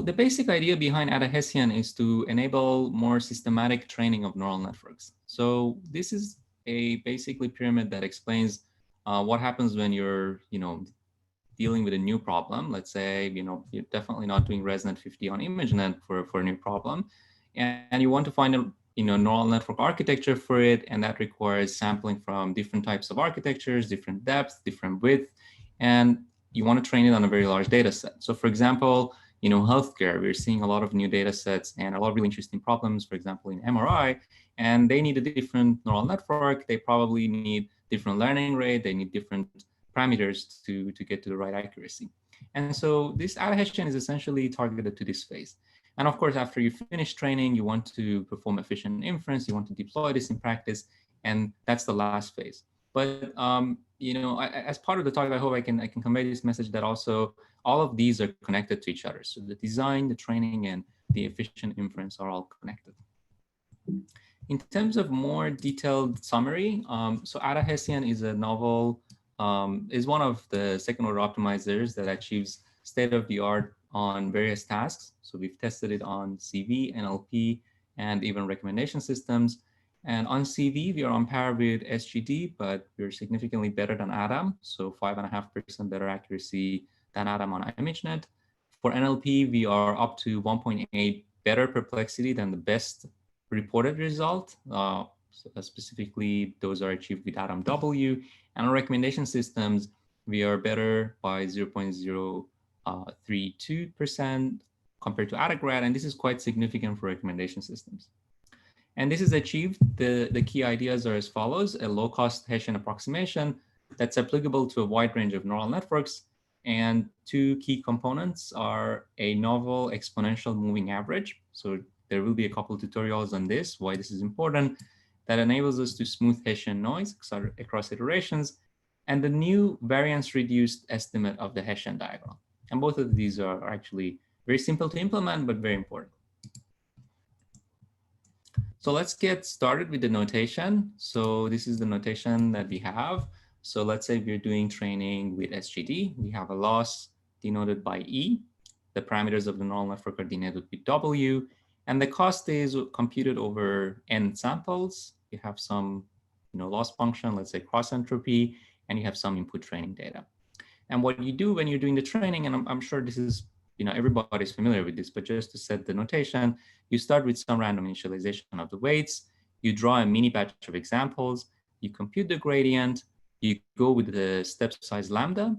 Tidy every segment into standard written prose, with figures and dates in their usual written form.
the basic idea behind AdaHessian is to enable more systematic training of neural networks. So this is a basically pyramid that explains what happens when you're, dealing with a new problem. Let's say, you're definitely not doing ResNet 50 on ImageNet for a new problem, and you want to find a neural network architecture for it, and that requires sampling from different types of architectures, different depth, different width, and you want to train it on a very large data set. So for example, healthcare, we're seeing a lot of new data sets and a lot of really interesting problems, for example, in MRI, and they need a different neural network. They probably need different learning rate. They need different parameters to get to the right accuracy. And so this AdaHessian is essentially targeted to this phase. And of course, after you finish training, you want to perform efficient inference, you want to deploy this in practice, and that's the last phase. But as part of the talk, I hope I can convey this message that also all of these are connected to each other. So the design, the training, and the efficient inference are all connected. In terms of more detailed summary, so AdaHessian is a novel, is one of the second-order optimizers that achieves state-of-the-art on various tasks. So we've tested it on CV, NLP, and even recommendation systems. And on CV, we are on par with SGD, but we're significantly better than ADAM, so 5.5% better accuracy than ADAM on ImageNet. For NLP, we are up to 1.8 better perplexity than the best reported result. Specifically, those are achieved with ADAMW. And on recommendation systems, we are better by 0.032% compared to AdaGrad, and this is quite significant for recommendation systems. And this is achieved, the key ideas are as follows: a low-cost Hessian approximation that's applicable to a wide range of neural networks. And two key components are a novel exponential moving average. So there will be a couple of tutorials on this, why this is important, that enables us to smooth Hessian noise across iterations, and the new variance-reduced estimate of the Hessian diagram. And both of these are actually very simple to implement, but very important. So let's get started with the notation. So this is the notation that we have. So let's say we're doing training with SGD. We have a loss denoted by E. The parameters of the neural network are denoted with W. And the cost is computed over n samples. You have some loss function, let's say cross entropy, and you have some input training data. And what you do when you're doing the training, and I'm sure this is, everybody's familiar with this, but just to set the notation, you start with some random initialization of the weights, you draw a mini batch of examples, you compute the gradient, you go with the step size lambda,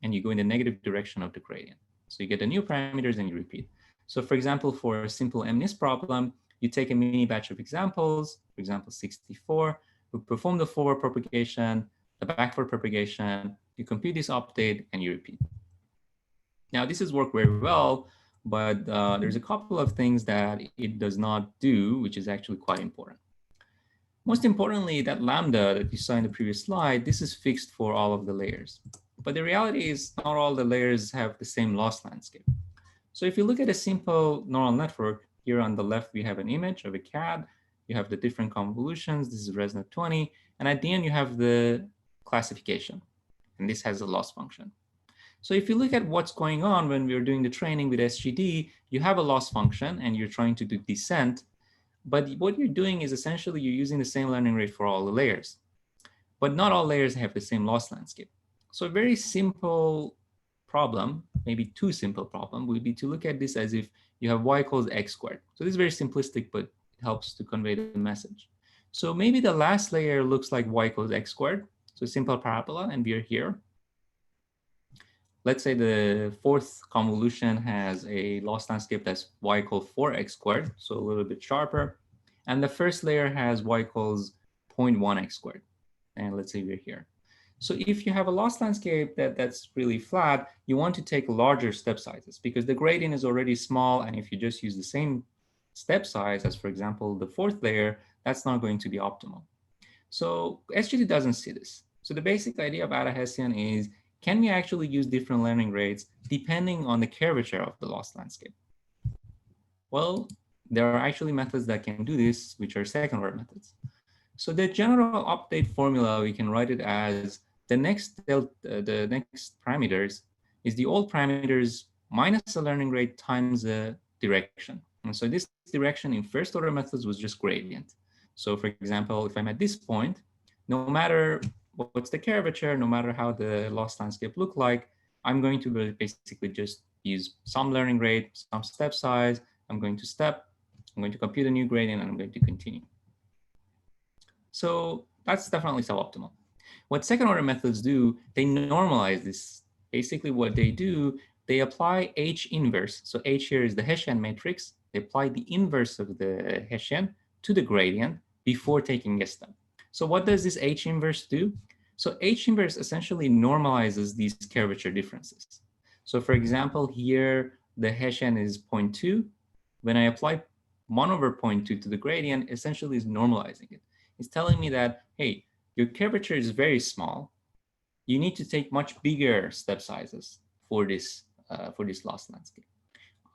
and you go in the negative direction of the gradient. So you get the new parameters and you repeat. So for example, for a simple MNIST problem, you take a mini batch of examples, for example, 64, you perform the forward propagation, the backward propagation, you compute this update, and you repeat. Now, this has worked very well, but there's a couple of things that it does not do, which is actually quite important. Most importantly, that lambda that you saw in the previous slide, this is fixed for all of the layers. But the reality is not all the layers have the same loss landscape. So if you look at a simple neural network, here on the left, we have an image of a CAD. You have the different convolutions. This is ResNet 20. And at the end, you have the classification. And this has a loss function. So if you look at what's going on when we're doing the training with SGD, you have a loss function and you're trying to do descent. But what you're doing is essentially you're using the same learning rate for all the layers. But not all layers have the same loss landscape. So a very simple problem, maybe too simple problem, would be to look at this as if you have y equals x squared. So this is very simplistic, but it helps to convey the message. So maybe the last layer looks like y equals x squared. So a simple parabola, and we are here. Let's say the fourth convolution has a loss landscape that's y equals 4x squared, so a little bit sharper. And the first layer has y equals 0.1x squared. And let's say we're here. So if you have a loss landscape that's really flat, you want to take larger step sizes because the gradient is already small. And if you just use the same step size as, for example, the fourth layer, that's not going to be optimal. So SGD doesn't see this. So the basic idea of AdaHessian is, can we actually use different learning rates depending on the curvature of the loss landscape? Well, there are actually methods that can do this, which are second-order methods. So the general update formula, we can write it as the next parameters is the old parameters minus the learning rate times the direction. And so this direction in first order methods was just gradient. So for example, if I'm at this point, no matter what's the curvature, no matter how the loss landscape look like, I'm going to basically just use some learning rate, some step size. I'm going to step, I'm going to compute a new gradient, and I'm going to continue. So that's definitely suboptimal. What second order methods do, they normalize this. Basically what they do, they apply H inverse. So H here is the Hessian matrix. They apply the inverse of the Hessian to the gradient before taking a step. So what does this H inverse do? So H inverse essentially normalizes these curvature differences. So for example, here the Hessian is 0.2. When I apply 1 over 0.2 to the gradient, essentially is normalizing it. It's telling me that, hey, your curvature is very small. You need to take much bigger step sizes for this loss landscape.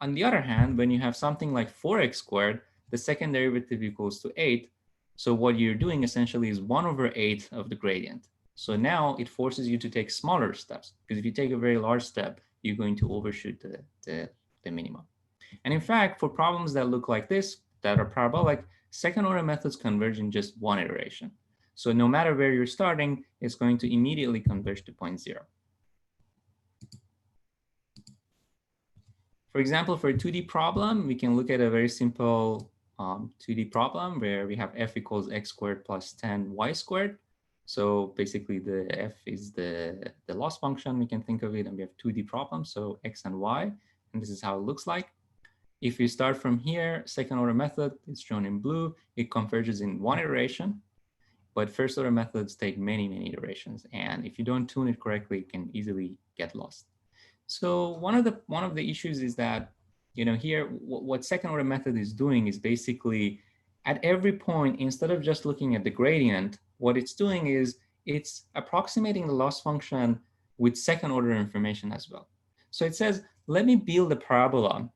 On the other hand, when you have something like 4x squared, the second derivative equals to 8. So what you're doing essentially is 1 over 8 of the gradient. So now it forces you to take smaller steps, because if you take a very large step, you're going to overshoot the minimum. And in fact, for problems that look like this, that are parabolic, second order methods converge in just one iteration. So no matter where you're starting, it's going to immediately converge to 0.0. For example, for a 2D problem, we can look at a very simple 2D problem where we have f equals x squared plus 10y squared. So basically the f is the loss function, we can think of it, and we have 2D problems, so x and y, and this is how it looks like. If you start from here, second order method, it's shown in blue, it converges in one iteration, but first order methods take many, many iterations. And if you don't tune it correctly, it can easily get lost. So one of the issues is that, here, what second order method is doing is basically at every point, instead of just looking at the gradient, what it's doing is it's approximating the loss function with second order information as well. So it says, let me build a parabola.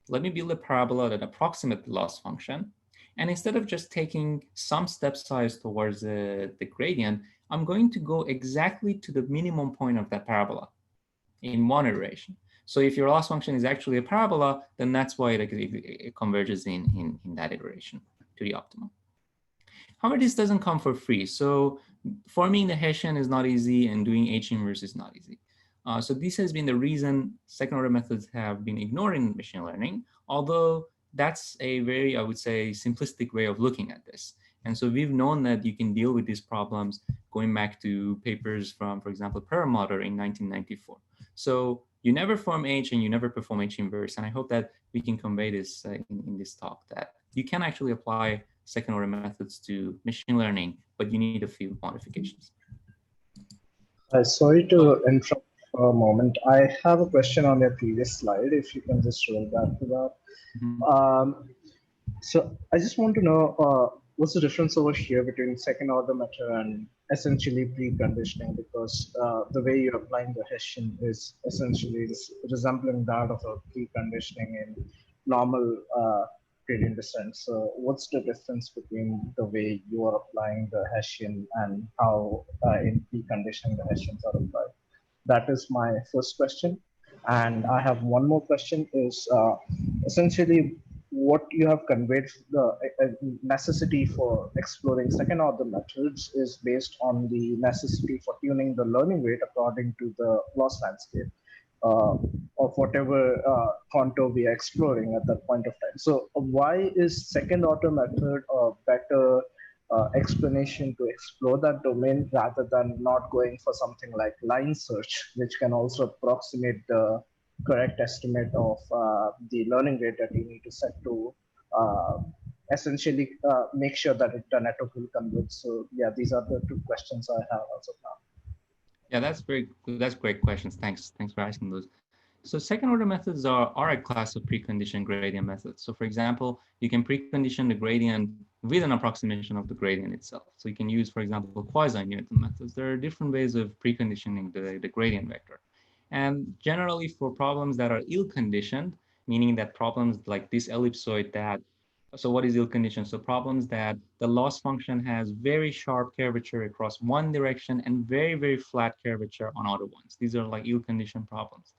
Let me build a parabola that approximates the loss function. And instead of just taking some step size towards the gradient, I'm going to go exactly to the minimum point of that parabola in one iteration. So if your loss function is actually a parabola, then that's why it converges in that iteration to the optimum. However, this doesn't come for free. So forming the Hessian is not easy, and doing H inverse is not easy. So this has been the reason second order methods have been ignored in machine learning, although that's a very, I would say, simplistic way of looking at this. And so we've known that you can deal with these problems going back to papers from, for example, Perlmutter in 1994. So you never form H and you never perform H inverse. And I hope that we can convey this in this talk, that you can actually apply second order methods to machine learning, but you need a few modifications. Sorry to interrupt for a moment. I have a question on your previous slide, if you can just roll back to that. So I just want to know what's the difference over here between second order method and essentially preconditioning, because the way you're applying the Hessian is essentially resembling that of a preconditioning in normal gradient descent. So what's the difference between the way you are applying the Hessian and how in preconditioning the Hessians are applied? That is my first question. And I have one more question is essentially what you have conveyed, the necessity for exploring second order methods is based on the necessity for tuning the learning rate according to the loss landscape of whatever contour we are exploring at that point of time. So why is second order method a better explanation to explore that domain rather than not going for something like line search, which can also approximate the correct estimate of the learning rate that you need to set to essentially make sure that the network will converge. So yeah, these are the two questions I have as of now. Yeah, that's great questions. Thanks for asking those. So second order methods are a class of preconditioned gradient methods. So for example, you can precondition the gradient with an approximation of the gradient itself. So you can use, for example, quasi-Newton methods. There are different ways of preconditioning the gradient vector. And generally for problems that are ill-conditioned, meaning that problems like this ellipsoid so what is ill-conditioned? So problems that the loss function has very sharp curvature across one direction and very, very flat curvature on other ones. These are like ill-conditioned problems.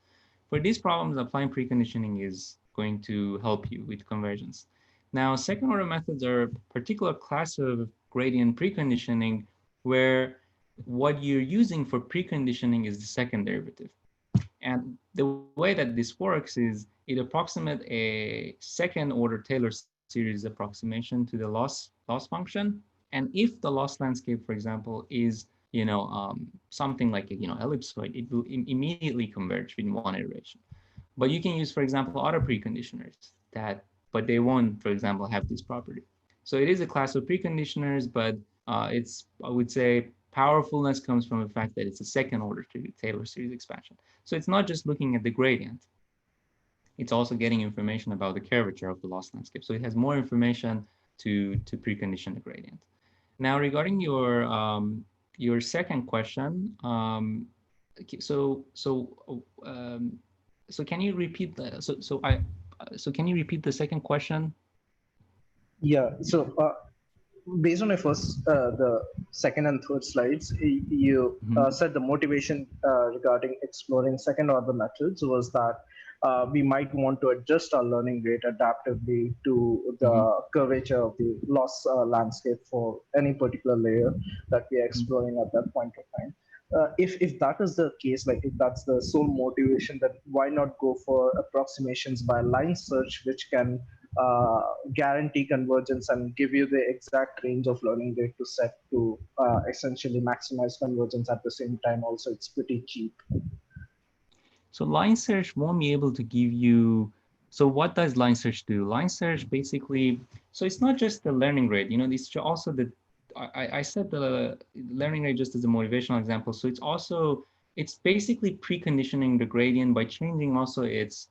For these problems, applying preconditioning is going to help you with convergence. Now, second order methods are a particular class of gradient preconditioning where what you're using for preconditioning is the second derivative. And the way that this works is it approximates a second order Taylor series approximation to the loss function. And if the loss landscape, for example, is something like a ellipsoid, it will immediately converge in one iteration. But you can use, for example, auto preconditioners but they won't, for example, have this property. So it is a class of preconditioners, but I would say, powerfulness comes from the fact that it's a second order Taylor series expansion. So it's not just looking at the gradient, it's also getting information about the curvature of the loss landscape. So it has more information to precondition the gradient. Now, regarding your second question, so can you repeat the can you repeat the second question? Yeah. So based on your first, the second and third slides, you said the motivation regarding exploring second order methods was that we might want to adjust our learning rate adaptively to the curvature of the loss landscape for any particular layer that we are exploring at that point of time. If that is the case, like if that's the sole motivation, then why not go for approximations by line search, which can guarantee convergence and give you the exact range of learning rate to set to essentially maximize convergence at the same time. Also, it's pretty cheap. So line search won't be able to give you. So what does line search do? Line search basically, so it's not just the learning rate. It's also I said the learning rate just as a motivational example. So it's basically preconditioning the gradient by changing also its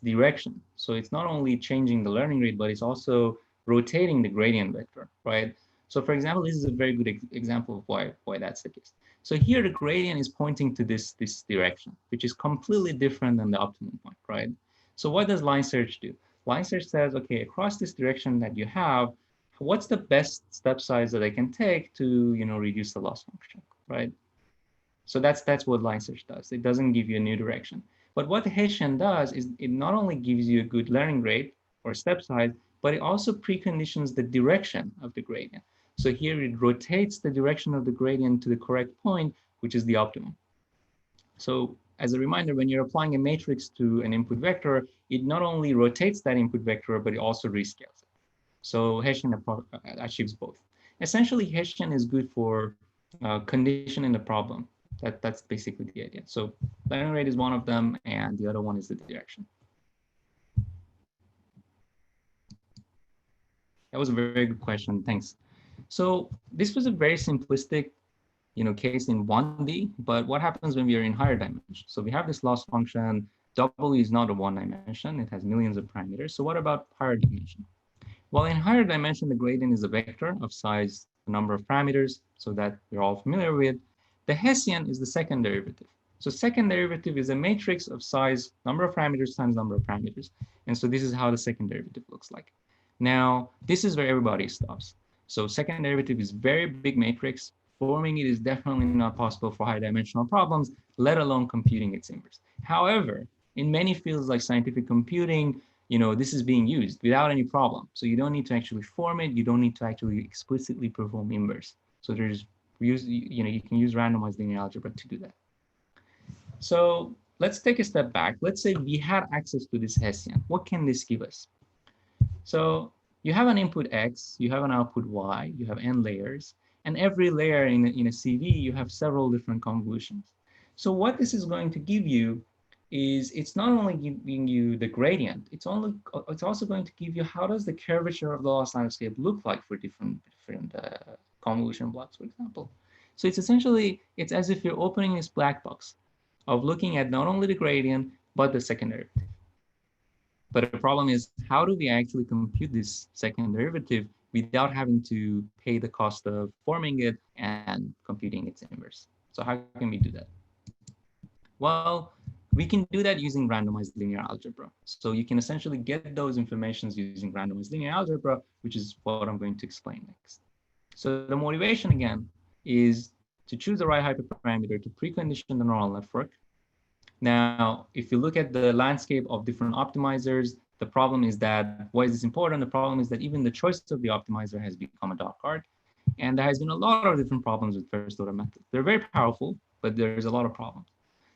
direction. So it's not only changing the learning rate, but it's also rotating the gradient vector, right? So for example, this is a very good example of why that's the case. So here the gradient is pointing to this direction, which is completely different than the optimum point, right? So what does line search do? Line search says, okay, across this direction that you have, what's the best step size that I can take to reduce the loss function, right? So that's what line search does. It doesn't give you a new direction. But what the Hessian does is it not only gives you a good learning rate or step size, but it also preconditions the direction of the gradient. So here it rotates the direction of the gradient to the correct point, which is the optimum. So as a reminder, when you're applying a matrix to an input vector, it not only rotates that input vector, but it also rescales it. So Hessian achieves both. Essentially, Hessian is good for conditioning the problem. That's basically the idea. So learning rate is one of them, and the other one is the direction. That was a very good question. Thanks. So this was a very simplistic, case in 1D. But what happens when we are in higher dimensions? So we have this loss function. W is not a one dimension. It has millions of parameters. So what about higher dimension? Well, in higher dimension, the gradient is a vector of size, the number of parameters, so that we're all familiar with. The Hessian is the second derivative. So second derivative is a matrix of size, number of parameters times number of parameters. And so this is how the second derivative looks like. Now, this is where everybody stops. So second derivative is very big matrix. Forming it is definitely not possible for high dimensional problems, let alone computing its inverse. However, in many fields like scientific computing, this is being used without any problem. So you don't need to actually form it. You don't need to actually explicitly perform inverse. So you can use randomized linear algebra to do that. So let's take a step back. Let's say we had access to this Hessian. What can this give us? So you have an input X, you have an output Y, you have n layers, and every layer in a CV, you have several different convolutions. So what this is going to give you is it's not only giving you the gradient, it's also going to give you how does the curvature of the loss landscape look like for different convolution blocks, for example. So it's as if you're opening this black box of looking at not only the gradient, but the second derivative. But the problem is, how do we actually compute this second derivative without having to pay the cost of forming it and computing its inverse? So how can we do that? Well, we can do that using randomized linear algebra. So you can essentially get those informations using randomized linear algebra, which is what I'm going to explain next. So the motivation, again, is to choose the right hyperparameter to precondition the neural network. Now, if you look at the landscape of different optimizers, the problem is that, why is this important? The problem is that even the choice of the optimizer has become a dark art. And there has been a lot of different problems with first order methods. They're very powerful, but there's a lot of problems.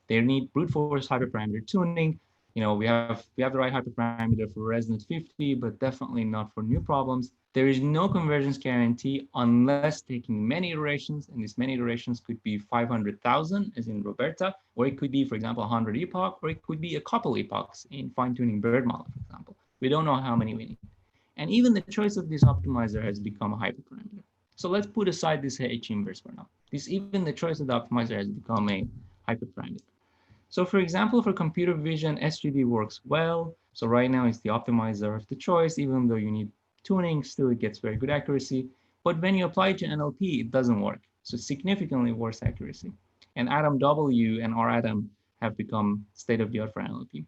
They need brute force hyperparameter tuning. We have the right hyperparameter for resonance 50, but definitely not for new problems. There is no convergence guarantee unless taking many iterations, and these many iterations could be 500,000, as in Roberta, or it could be, for example, 100 epoch, or it could be a couple epochs in fine-tuning bird model, for example. We don't know how many we need. And even the choice of this optimizer has become a hyperparameter. So let's put aside this H inverse for now. Even the choice of the optimizer has become a hyperparameter. So for example, for computer vision, SGD works well. So right now it's the optimizer of the choice, even though you need tuning, still it gets very good accuracy. But when you apply it to NLP, it doesn't work. So significantly worse accuracy. And ADAMW and RADAM have become state-of-the-art for NLP.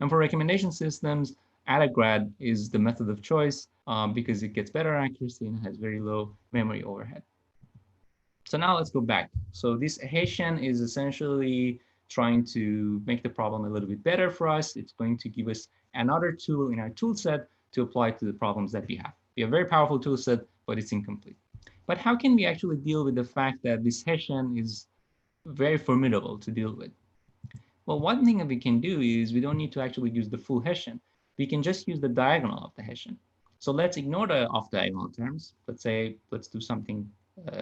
And for recommendation systems, AdaGrad is the method of choice because it gets better accuracy and has very low memory overhead. So now let's go back. So this AdaHessian is essentially trying to make the problem a little bit better for us. It's going to give us another tool in our tool set to apply to the problems that we have. We have a very powerful tool set, but it's incomplete. But how can we actually deal with the fact that this Hessian is very formidable to deal with? Well, one thing that we can do is we don't need to actually use the full Hessian. We can just use the diagonal of the Hessian. So let's ignore the off-diagonal terms. Let's do something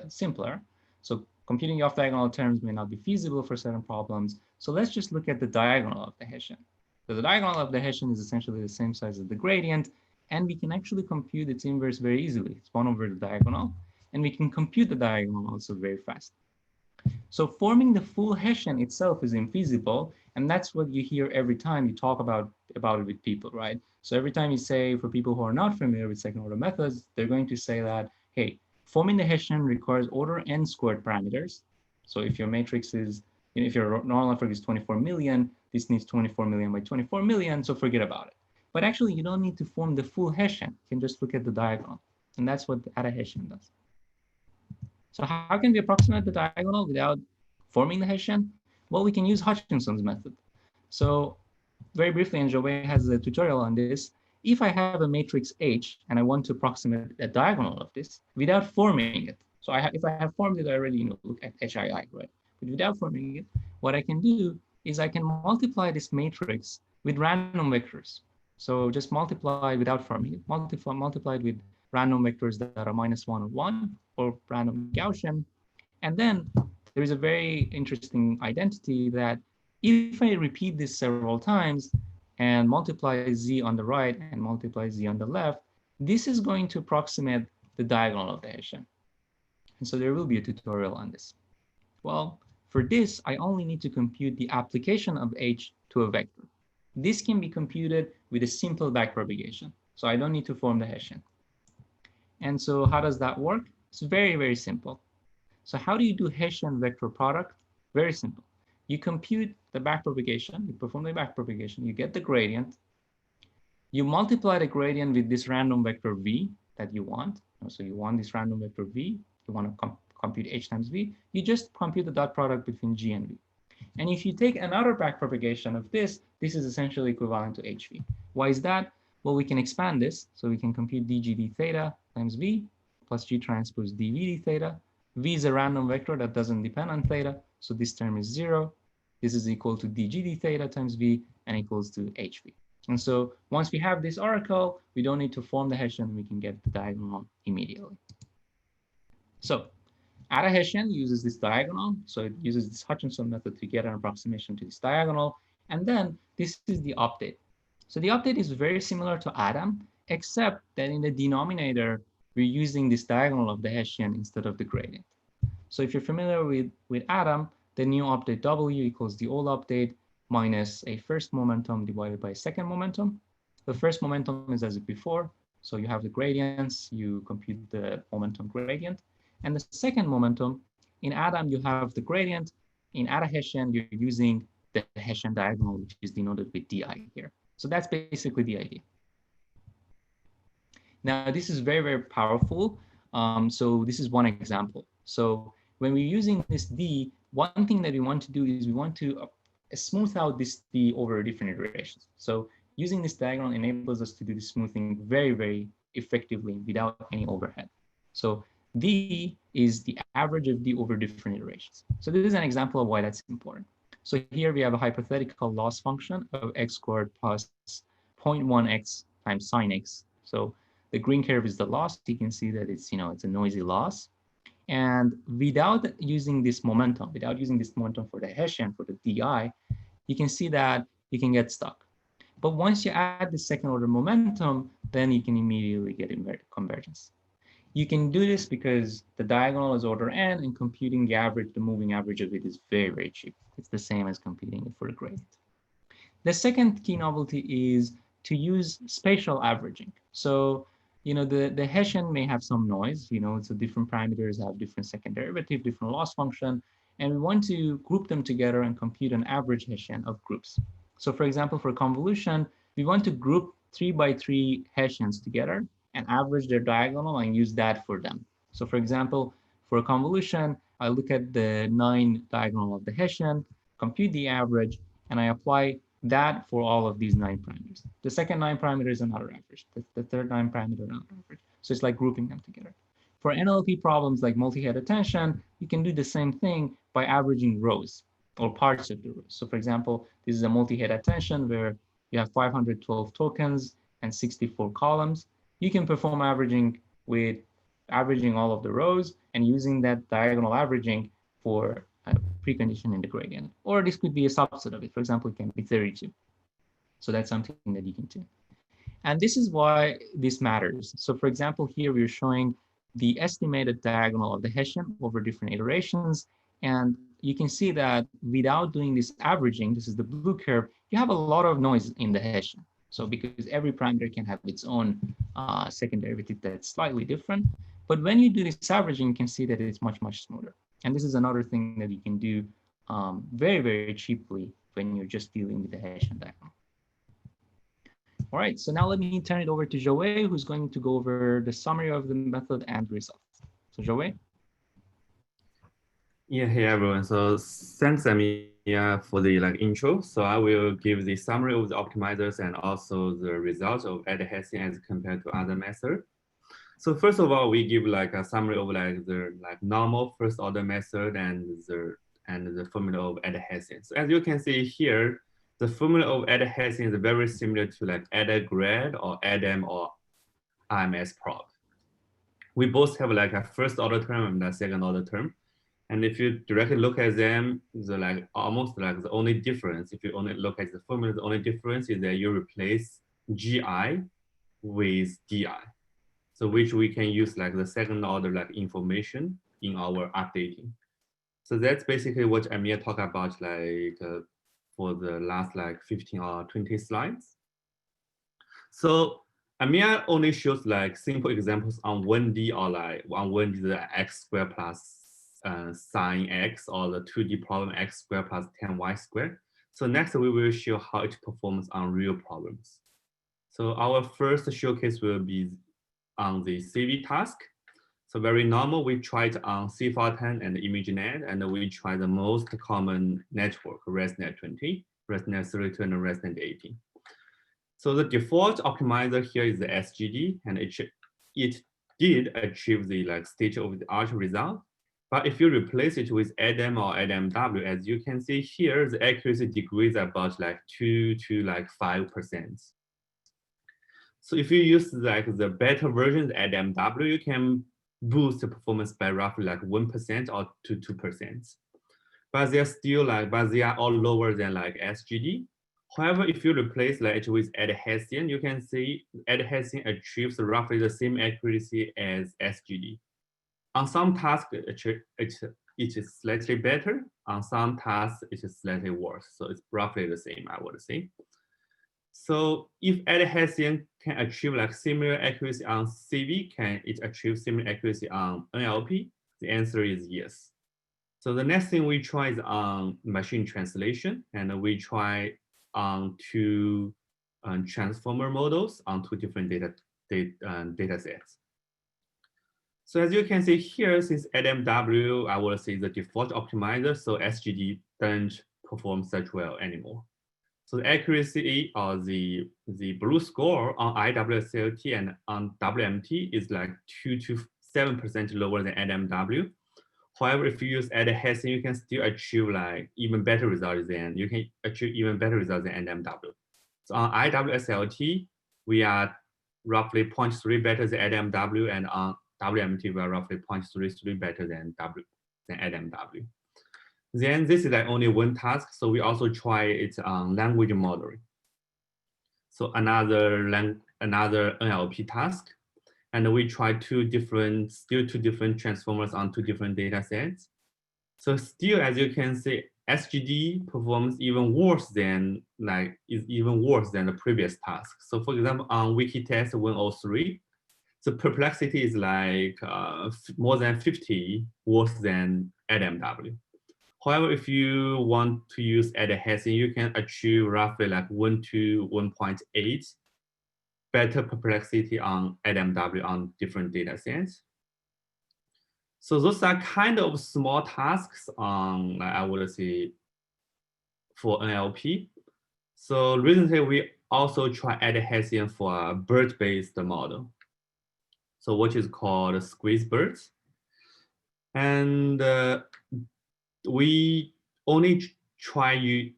simpler. So computing off-diagonal terms may not be feasible for certain problems. So let's just look at the diagonal of the Hessian. So the diagonal of the Hessian is essentially the same size as the gradient, and we can actually compute its inverse very easily. It's 1 over the diagonal, and we can compute the diagonal also very fast. So forming the full Hessian itself is infeasible, and that's what you hear every time you talk about it with people, right? So every time you say, for people who are not familiar with second order methods, they're going to say that, hey, forming the Hessian requires order n squared parameters. So if your matrix is, if your normal network is 24 million, this needs 24 million by 24 million, so forget about it. But actually, you don't need to form the full Hessian. You can just look at the diagonal, and that's what the AdaHessian does. So how can we approximate the diagonal without forming the Hessian? Well, we can use Hutchinson's method. So very briefly, and Joey has a tutorial on this, if I have a matrix H and I want to approximate a diagonal of this without forming it, so if I have formed it, I already look at HII, right? But without forming it, what I can do is I can multiply this matrix with random vectors. So just multiply without forming it, multiply it with random vectors that are -1 or 1, or random Gaussian. And then there is a very interesting identity that if I repeat this several times and multiply z on the right and multiply z on the left, this is going to approximate the diagonal of the Hessian. And so there will be a tutorial on this. Well, for this, I only need to compute the application of H to a vector. This can be computed with a simple backpropagation. So I don't need to form the Hessian. And so how does that work? It's very, very simple. So how do you do Hessian vector product? Very simple. You compute the backpropagation, you perform the backpropagation, you get the gradient, you multiply the gradient with this random vector v that you want. So you want this random vector v, you want to compute h times v, you just compute the dot product between g and v. And if you take another backpropagation of this, this is essentially equivalent to hv. Why is that? Well, we can expand this, so we can compute dg d theta times v plus g transpose dv d theta. V is a random vector that doesn't depend on theta, so this term is 0. This is equal to dg d theta times v and equals to hv. And so once we have this oracle, we don't need to form the Hessian, we can get the diagonal immediately. So AdaHessian uses this diagonal, so it uses this Hutchinson method to get an approximation to this diagonal, and then this is the update. So the update is very similar to Adam, except that in the denominator, we're using this diagonal of the Hessian instead of the gradient. So if you're familiar with Adam, the new update W equals the old update minus a first momentum divided by a second momentum. The first momentum is as before, so you have the gradients, you compute the momentum gradient. And the second momentum, in Adam, you have the gradient. In AdaHessian, you're using the Hessian diagonal, which is denoted with di here. So that's basically the idea. Now, this is very, very powerful. So this is one example. So when we're using this d, one thing that we want to do is we want to smooth out the over different iterations. So using this diagonal enables us to do the smoothing very, very effectively without any overhead. So D is the average of D over different iterations. So this is an example of why that's important. So here we have a hypothetical loss function of x squared plus 0.1x times sine x. So the green curve is the loss. You can see that it's a noisy loss. And without using this momentum for the Hessian, for the DI, you can see that you can get stuck. But once you add the second order momentum, then you can immediately get convergence. You can do this because the diagonal is order n, and computing the average, the moving average of it is very, very cheap. It's the same as computing it for a gradient. The second key novelty is to use spatial averaging. So, the Hessian may have some noise, so different parameters have different second derivative, different loss function, and we want to group them together and compute an average Hessian of groups. So for example, for convolution, we want to group 3 by 3 Hessians together and average their diagonal and use that for them. So for example, for a convolution, I look at the 9 diagonal of the Hessian, compute the average, and I apply that for all of these 9 parameters. The second 9 parameter is another average. The third 9 parameter, another average. So it's like grouping them together. For NLP problems like multi-head attention, you can do the same thing by averaging rows or parts of the rows. So for example, this is a multi-head attention where you have 512 tokens and 64 columns. You can perform averaging with averaging all of the rows and using that diagonal averaging for precondition in the gradient. Or this could be a subset of it. For example, it can be 32. So that's something that you can do. And this is why this matters. So for example, here we're showing the estimated diagonal of the Hessian over different iterations. And you can see that without doing this averaging, this is the blue curve, you have a lot of noise in the Hessian. So because every parameter can have its own second derivative that's slightly different. But when you do this averaging, you can see that it's much, much smoother. And this is another thing that you can do very, very cheaply when you're just dealing with the Hessian diagonal. All right, so now let me turn it over to Joey, who's going to go over the summary of the method and results. So Joey? Yeah, hey everyone. So thanks, Amia, for the intro. So I will give the summary of the optimizers and also the results of AdaHessian as compared to other methods. So first of all, we give a summary of the normal first order method and the formula of AdaHessian. So as you can see here, the formula of AdaHessian is very similar to AdaGrad or ADAM or IMS prob. We both have a first order term and a second order term. And if you directly look at them, almost the only difference, if you only look at the formula, the only difference is that you replace GI with DI. So which we can use the second order information in our updating. So that's basically what Amir talked about for the last 15 or 20 slides. So Amir only shows simple examples on 1D or on 1D the x squared plus sine x or the 2D problem x squared plus 10y squared. So next we will show how it performs on real problems. So our first showcase will be on the CV task. So very normal, we tried on C410 and ImageNet, and we tried the most common network, ResNet 20, ResNet 32, and ResNet 18. So the default optimizer here is the SGD, and it did achieve the state-of-the-art result. But if you replace it with ADAM or ADAMW, as you can see here, the accuracy decreases about 2 to 5%. So if you use the better version, the ADAMW, you can boost the performance by roughly 1% or to 2%. But they're still but they are all lower than SGD. However, if you replace it with AdaHessian, you can see AdaHessian achieves roughly the same accuracy as SGD. On some tasks, it is slightly better. On some tasks, it is slightly worse. So it's roughly the same, I would say. So if AdaHessian can achieve similar accuracy on CV, can it achieve similar accuracy on NLP? The answer is yes. So the next thing we try is on machine translation, and we try on 2 transformer models on 2 different data sets. So as you can see here, since ADAMW, I would say the default optimizer, so SGD don't perform such well anymore. So the accuracy or the BLEU score on IWSLT and on WMT is like 2 to 7% lower than ADAMW. However, if you use AdaHessian, you can still achieve like even better results than ADAMW. So on IWSLT, we are roughly 0.3 better than ADAMW, and on WMT, we are roughly 0.33 better than ADAMW. Then this is like only one task, so we also try it on language modeling. So another NLP task, and we try two different transformers on two different data sets. So still, as you can see, SGD performs even worse than the previous task. So for example, on Wikitest 103, the perplexity is like more than 50 worse than ADAMW. However, if you want to use AdaHessian, you can achieve roughly like 1 to 1.8 better perplexity on ADAMW on different data sets. So those are kind of small tasks on, I would say, for NLP. So recently, we also try AdaHessian for a BERT-based model. So which is called squeeze BERT. And we only try to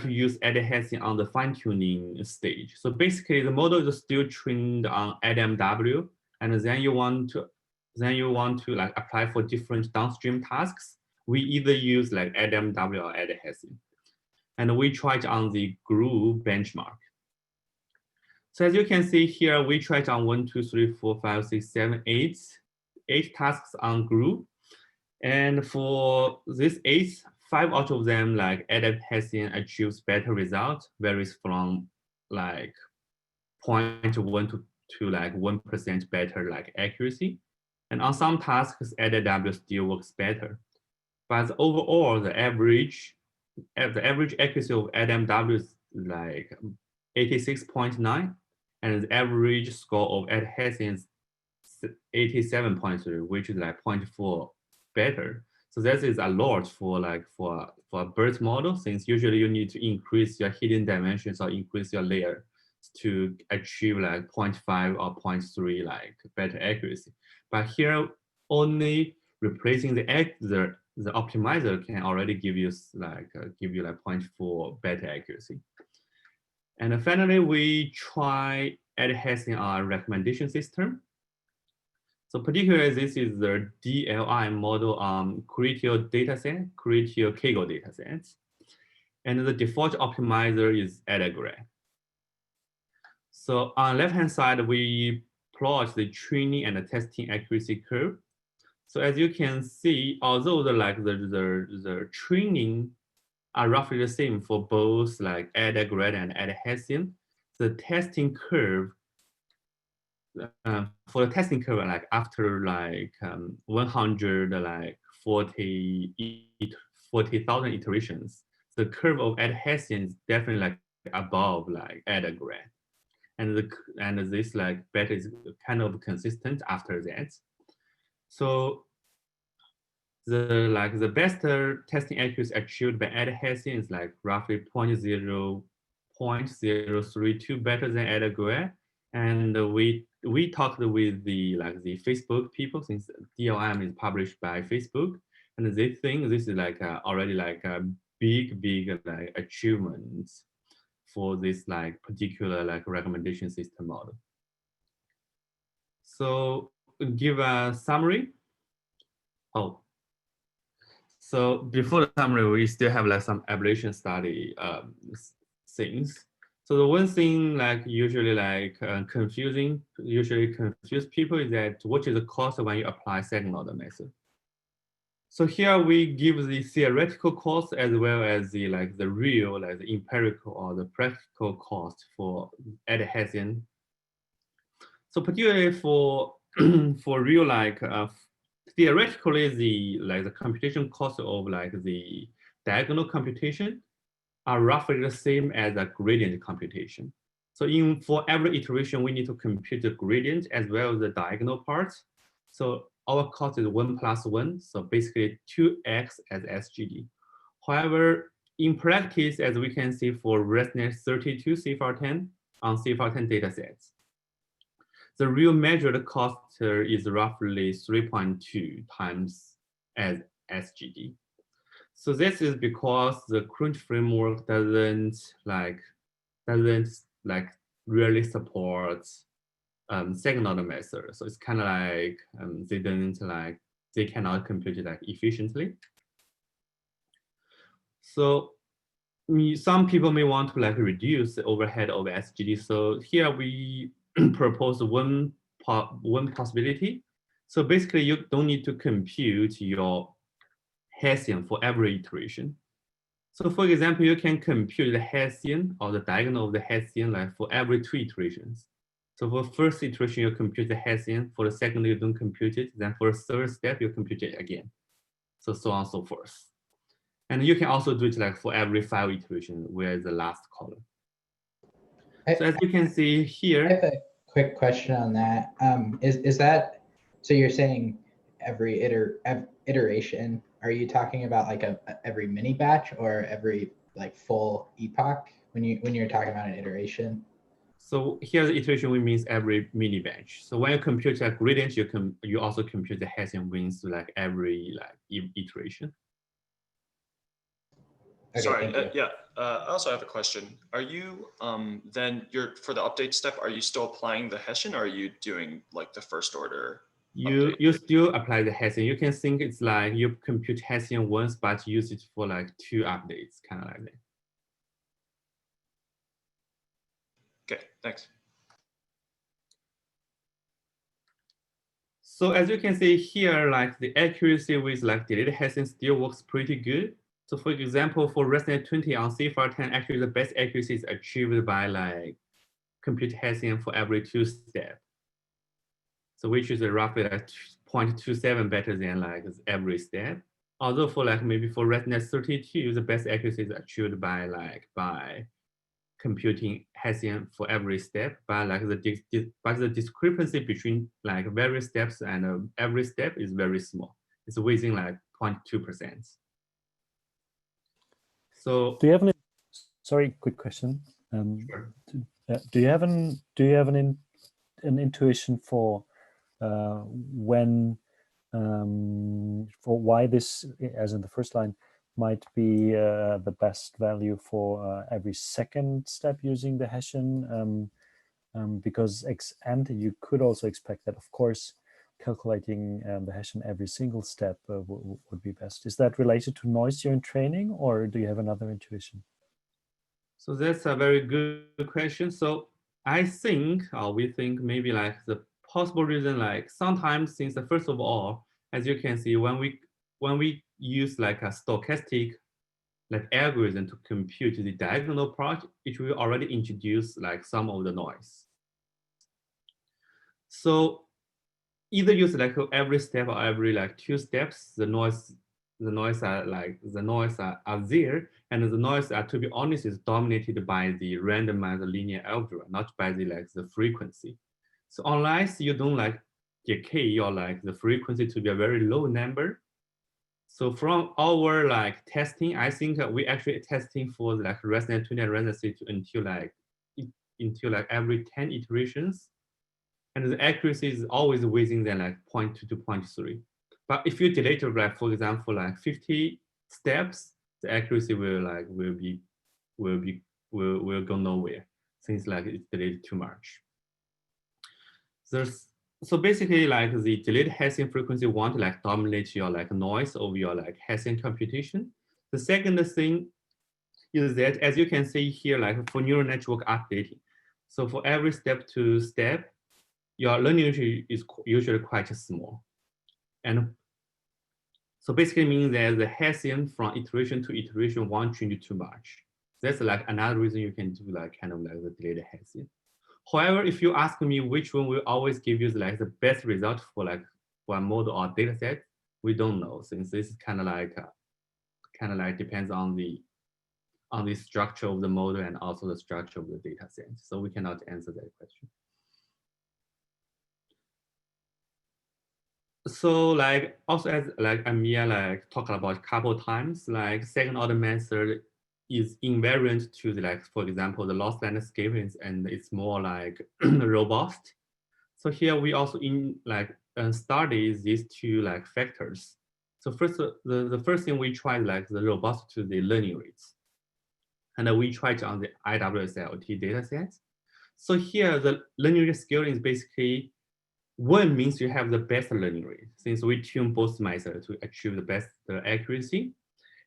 use AdaHessian on the fine-tuning stage. So basically, the model is still trained on ADAMW, and then you want to like apply for different downstream tasks. We either use like ADAMW or AdaHessian, and we tried on the GLEU benchmark. So as you can see here, we tried on 1, 2, 3, 4, 5, 6, 7, 8 tasks on GLEU. And for these 8, 5 out of them, like AdaHessian achieves better results, varies from like 0.1 to like 1% better like accuracy. And on some tasks, ADAW still works better. But overall, the average accuracy of ADAMW is like 86.9, and the average score of AdaHessian is 87.3, which is like 0.4 better. So that is a lot for a BERT model, since usually you need to increase your hidden dimensions or increase your layer to achieve like 0.5 or 0.3 like better accuracy. But here, only replacing the optimizer can already give you like 0.4 better accuracy. And finally, we try AdaHessian our recommendation system. So particularly, this is the DLRM model Criteo dataset, Criteo Kaggle datasets. And the default optimizer is AdaGrad. So on the left-hand side, we plot the training and the testing accuracy curve. So as you can see, although the training are roughly the same for both like AdaGrad and AdaHessian, the testing curve for the testing curve, like after like 40,000 iterations, the curve of AdaHessian is definitely like above like AdaGrad, and this like better is kind of consistent after that. So the best testing accuracy achieved by AdaHessian is like roughly 0.032 better than AdaGrad, and we talked with the Facebook people, since DLRM is published by Facebook, and they think this is like already like a big like achievements for this like particular like recommendation system model. So give a summary. Oh, so before the summary, we still have like some ablation study things. So the one thing like usually like confuse people is that what is the cost when you apply second order method. So here we give the theoretical cost as well as the real, like the empirical or the practical cost for AdaHessian. So particularly for real theoretically the computation cost of like the diagonal computation are roughly the same as a gradient computation. So for every iteration, we need to compute the gradient as well as the diagonal parts. So our cost is 1 + 1, so basically 2x as SGD. However, in practice, as we can see for ResNet 32 CFR10 on CFR10 datasets, the real measured cost is roughly 3.2 times as SGD. So this is because the current framework doesn't really support second order method. So it's kind of like they cannot compute it like efficiently. So some people may want to like reduce the overhead of SGD. So here we propose one possibility. So basically you don't need to compute your Hessian for every iteration. So for example, you can compute the Hessian or the diagonal of the Hessian like for every 2 iterations. So for first iteration, you compute the Hessian. For the second, you don't compute it. Then for the third step, you compute it again. So on and so forth. And you can also do it like for every 5 iterations, where is the last column. So as you can see here. I have a quick question on that. Is that, so you're saying every iteration, are you talking about like every mini batch or every like full epoch when you're talking about an iteration? So here the iteration win means every mini batch. So when you compute a gradient, you also compute the Hessian wins like every iteration. Okay, sorry, yeah. I also have a question. Are you then for the update step, are you still applying the Hessian, or are you doing like the first order? You still apply the Hessian. You can think it's like you compute Hessian once, but use it for like 2 updates, kind of like that. Okay, thanks. So as you can see here, like the accuracy with like deleted Hessian still works pretty good. So for example, for ResNet 20 on CFR10, actually the best accuracy is achieved by like compute Hessian for every 2 steps. So which is roughly like 0.27 better than like every step. Although for like maybe for ResNet 32, the best accuracy is achieved by computing Hessian for every step, but like the discrepancy between like various steps and every step is very small. It's within like 0.2%. So do you have sorry, quick question. Sure. Do you have an intuition for when for why this, as in the first line, might be the best value for every second step using the Hessian, because ex ante you could also expect that, of course, calculating the Hessian every single step would be best. Is that related to noise you're in training, or do you have another intuition? So that's a very good question. So I think, we think maybe like the possible reason, like sometimes since first of all, as you can see, when we use like a stochastic like algorithm to compute the diagonal part, it will already introduce like some of the noise. So either use like every step or every like 2 steps, the noise are there, and the noise are, to be honest, is dominated by the randomized linear algebra, not by the frequency. So unless you don't like decay your like the frequency to be a very low number. So from our like testing, I think we actually testing for like ResNet 20 and ResNet 32 until like every 10 iterations. And the accuracy is always within the like 0.2 to 0.3. But if you delete it, like for example, like 50 steps, the accuracy will go nowhere, since like it's deleted too much. So basically, like the deleted Hessian frequency won't like dominate your like noise over your like Hessian computation. The second thing is that, as you can see here, like for neural network updating, so for every step to step, your learning is usually quite small. And so basically means that the Hessian from iteration to iteration won't change too much. That's like another reason you can do like kind of like the deleted Hessian. However, if you ask me which one will always give you like the best result for like one model or data set, we don't know, since this is kind of like depends on the structure of the model and also the structure of the data set. So we cannot answer that question. So like also as like Amir like talked about a couple times, like second order method is invariant to the, like, for example, the loss landscape and it's more like robust. So here we also study these two like factors. So first, the first thing we tried like the robust to the learning rates. And we tried on the IWSLT dataset. So here the learning rate scaling is basically 1 means you have the best learning rate, since we tune both methods to achieve the best accuracy.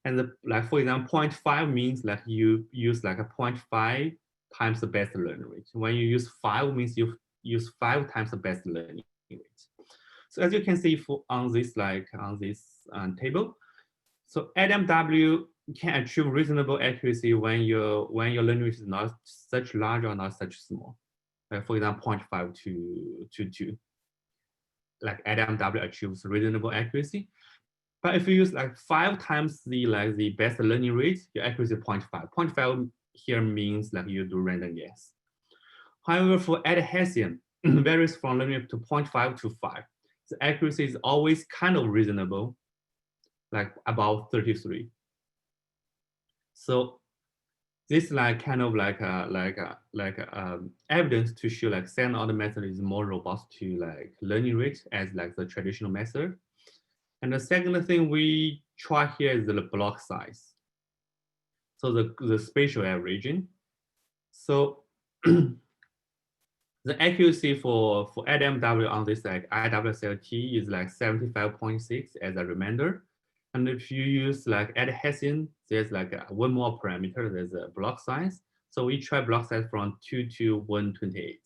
And like for example, 0.5 means like you use like a 0.5 times the best learning rate. When you use 5 means you use 5 times the best learning rate. So as you can see on this table, so ADAMW can achieve reasonable accuracy when your learning rate is not such large or not such small. For example, 0.5 to 2. Like ADAMW achieves reasonable accuracy. But if you use like 5 times the best learning rate, your accuracy is 0.5. 0.5 here means like you do random guess. However, for AdaHessian, varies from learning rate to 0.5 to 5. The accuracy is always kind of reasonable, like about 33. So this like kind of like evidence to show like second order method is more robust to like learning rate as like the traditional method. And the second thing we try here is the block size. So the spatial averaging. So the accuracy for ADAMW on this like IWSLT is like 75.6 as a reminder. And if you use like AdaHessian, there's like one more parameter, there's a block size. So we try block size from 2 to 128.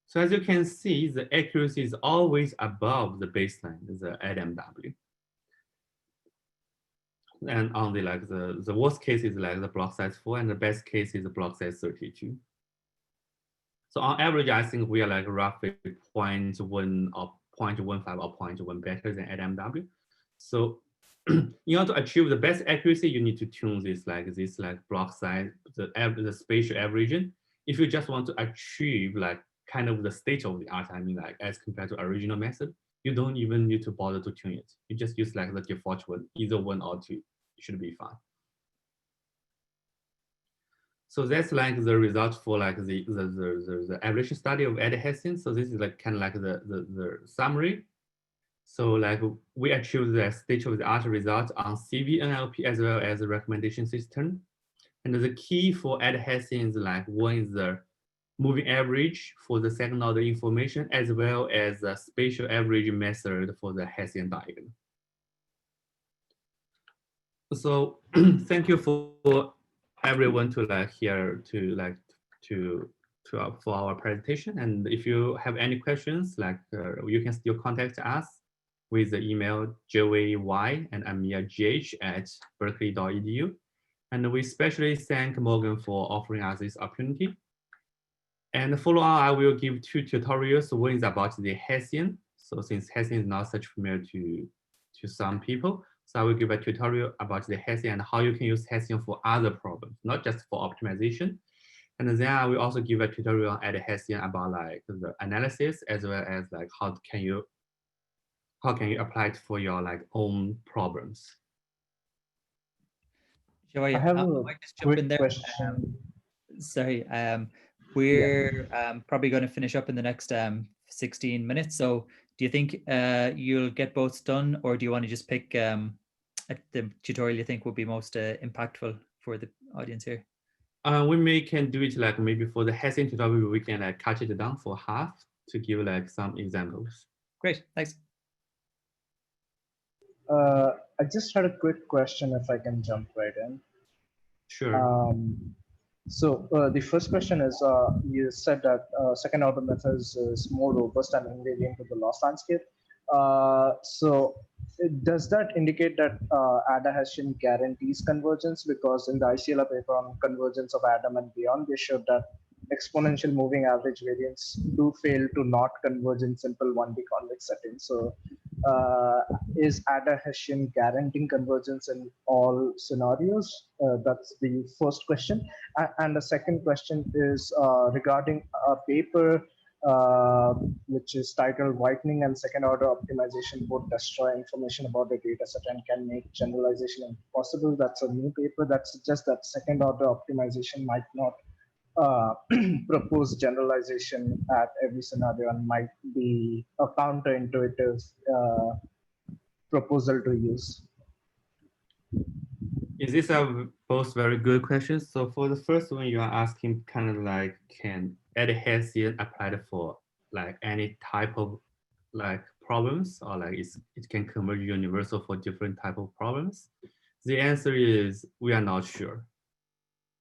So as you can see, the accuracy is always above the baseline, the ADAMW. And on the like the worst case is like the block size 4, and the best case is the block size 32. So on average, I think we are like roughly 0.1 or 0.15 or 0.1 better than ADAMW. So in order to achieve the best accuracy, you need to tune this block size, the spatial averaging. If you just want to achieve like kind of the state of the art, I mean like as compared to original method, you don't even need to bother to tune it. You just use like the default one, either 1 or 2, it should be fine. So that's like the result for like the ablation study of AdaHessian. So this is like kind of like the summary. So like we achieved the state-of-the-art result on CV NLP as well as the recommendation system. And the key for AdaHessian is like one is the moving average for the second order information as well as the spatial average method for the Hessian diagram. So thank you for everyone to like here for our presentation. And if you have any questions, like you can still contact us with the email joey and amir.gh@berkeley.edu. And we especially thank Morgan for offering us this opportunity. And follow on, I will give 2 tutorials. One is about the Hessian. So since Hessian is not such familiar to some people, so I will give a tutorial about the Hessian and how you can use Hessian for other problems, not just for optimization. And then I will also give a tutorial on AdaHessian about like the analysis as well as like how can you apply it for your like own problems. Joey, I have I a might just jump in quick there. question. Sorry, we're probably going to finish up in the next 16 minutes. So do you think you'll get both done, or do you want to just pick the tutorial you think would be most impactful for the audience here? We can do it like maybe for the Hessian tutorial, we can like cut it down for half to give like some examples. Great, thanks. I just had a quick question if I can jump right in. Sure. So the first question is, you said that second order methods is more robust and invariant to the loss landscape. So does that indicate that AdaHessian guarantees convergence? Because in the ICLR paper on convergence of Adam and beyond, they showed that exponential moving average variance do fail to not converge in simple 1D convex settings. So is AdaHessian guaranteeing convergence in all scenarios? That's the first question. And the second question is regarding a paper which is titled Whitening and Second Order Optimization Both Destroy Information About the Dataset and Can Make Generalization Impossible. That's a new paper that suggests that second order optimization might not propose generalization at every scenario and might be a counterintuitive proposal to use. Is this a both very good questions? So for the first one, you are asking kind of like, can AdaHessian applied for like any type of like problems, or like it can converge universal for different type of problems? The answer is we are not sure.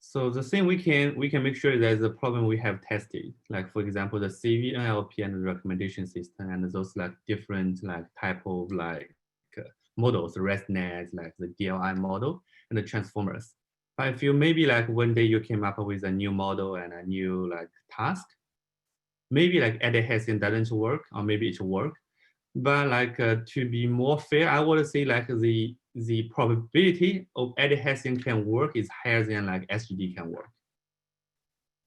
So the thing we can make sure there's a problem we have tested, like for example, the CV, NLP, and the recommendation system, and those like different like type of like models, the ResNet, like the DLRM model, and the transformers. But if you maybe like one day you came up with a new model and a new like task, maybe like AdaHessian doesn't work, or maybe it work. But like to be more fair, I would say like the probability of AdaHessian can work is higher than like SGD can work.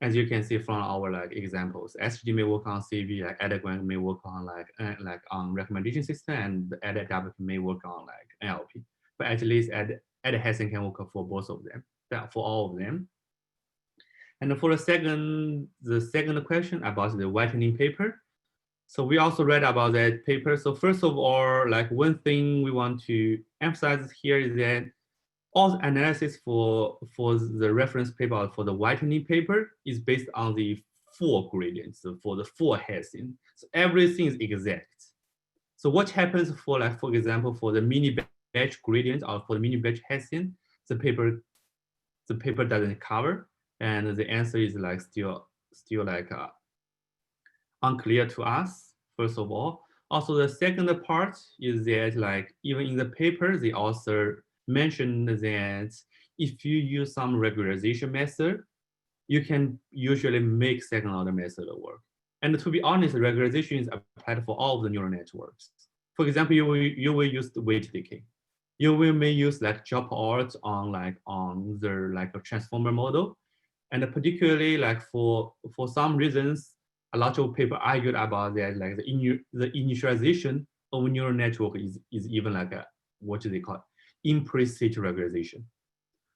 As you can see from our like examples, SGD may work on CV, like AdaGrad may work on like on recommendation system, and ADAMW may work on like NLP. But at least AdaHessian can work for both of them, for all of them. And for the second question about the whitening paper. So we also read about that paper. So first of all, like one thing we want to emphasize here is that all the analysis for the reference paper, for the whitening paper, is based on the 4 gradients, so for the 4 Hessian. So everything is exact. So what happens for like, for example, for the mini batch gradient or for the mini batch Hessian, the paper doesn't cover, and the answer is like still like unclear to us, first of all. Also, the second part is that like even in the paper, the author mentioned that if you use some regularization method, you can usually make second order method work. And to be honest, regularization is applied for all of the neural networks. For example, you will use the weight decay. You may use like dropout on the like a transformer model. And particularly like for some reasons, a lot of people argued about that, like the initialization of a neural network is even like a, what do they call it? Implicit regularization.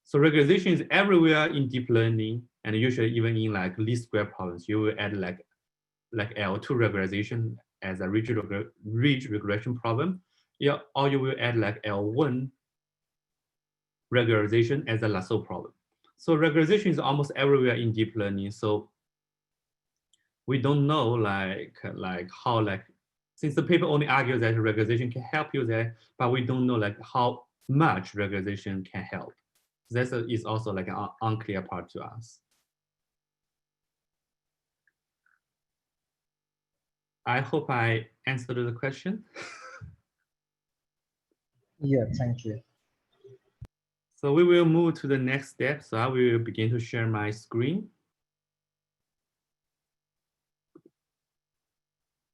So regularization is everywhere in deep learning, and usually even in like least square problems, you will add like L2 regularization as a ridge regression problem. Yeah, or you will add like L1 regularization as a lasso problem. So regularization is almost everywhere in deep learning. So we don't know like how like, since the paper only argues that regularization can help you there, but we don't know like how much regularization can help. That is also like an unclear part to us. I hope I answered the question. Yeah, thank you. So we will move to the next step. So I will begin to share my screen.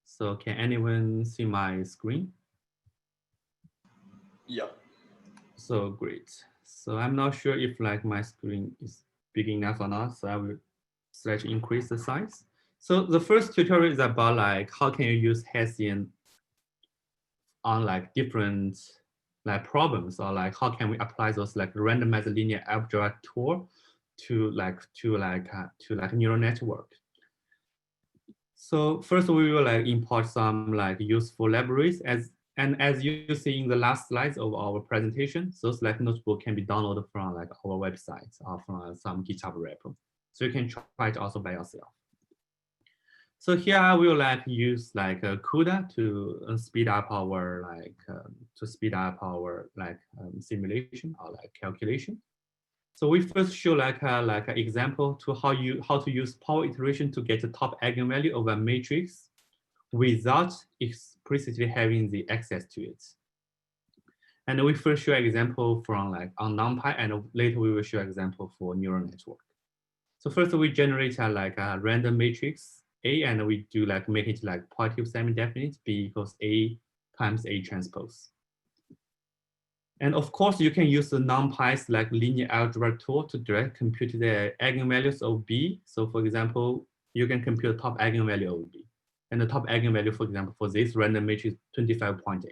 So can anyone see my screen? Yep. So great. So I'm not sure if like my screen is big enough or not. So I will increase the size. So the first tutorial is about like how can you use Hessian on like different like problems, or like how can we apply those like randomized linear algebra tool to neural network. So first we will like import some like useful libraries as you see in the last slides of our presentation, those like notebook can be downloaded from like our website or from some GitHub repo. So you can try it also by yourself. So here I will like use like CUDA to speed up our simulation or like calculation. So we first show like an example to how to use power iteration to get the top eigenvalue of a matrix without explicitly having the access to it. And we first show example from like on NumPy, and later we will show example for neural network. So first we generate a random matrix A, and we do like make it like positive semi-definite B equals A times A transpose. And of course, you can use the NumPy's like linear algebra tool to direct compute the eigenvalues of B. So for example, you can compute top eigenvalue of B. And the top eigenvalue, for example, for this random matrix 25.8.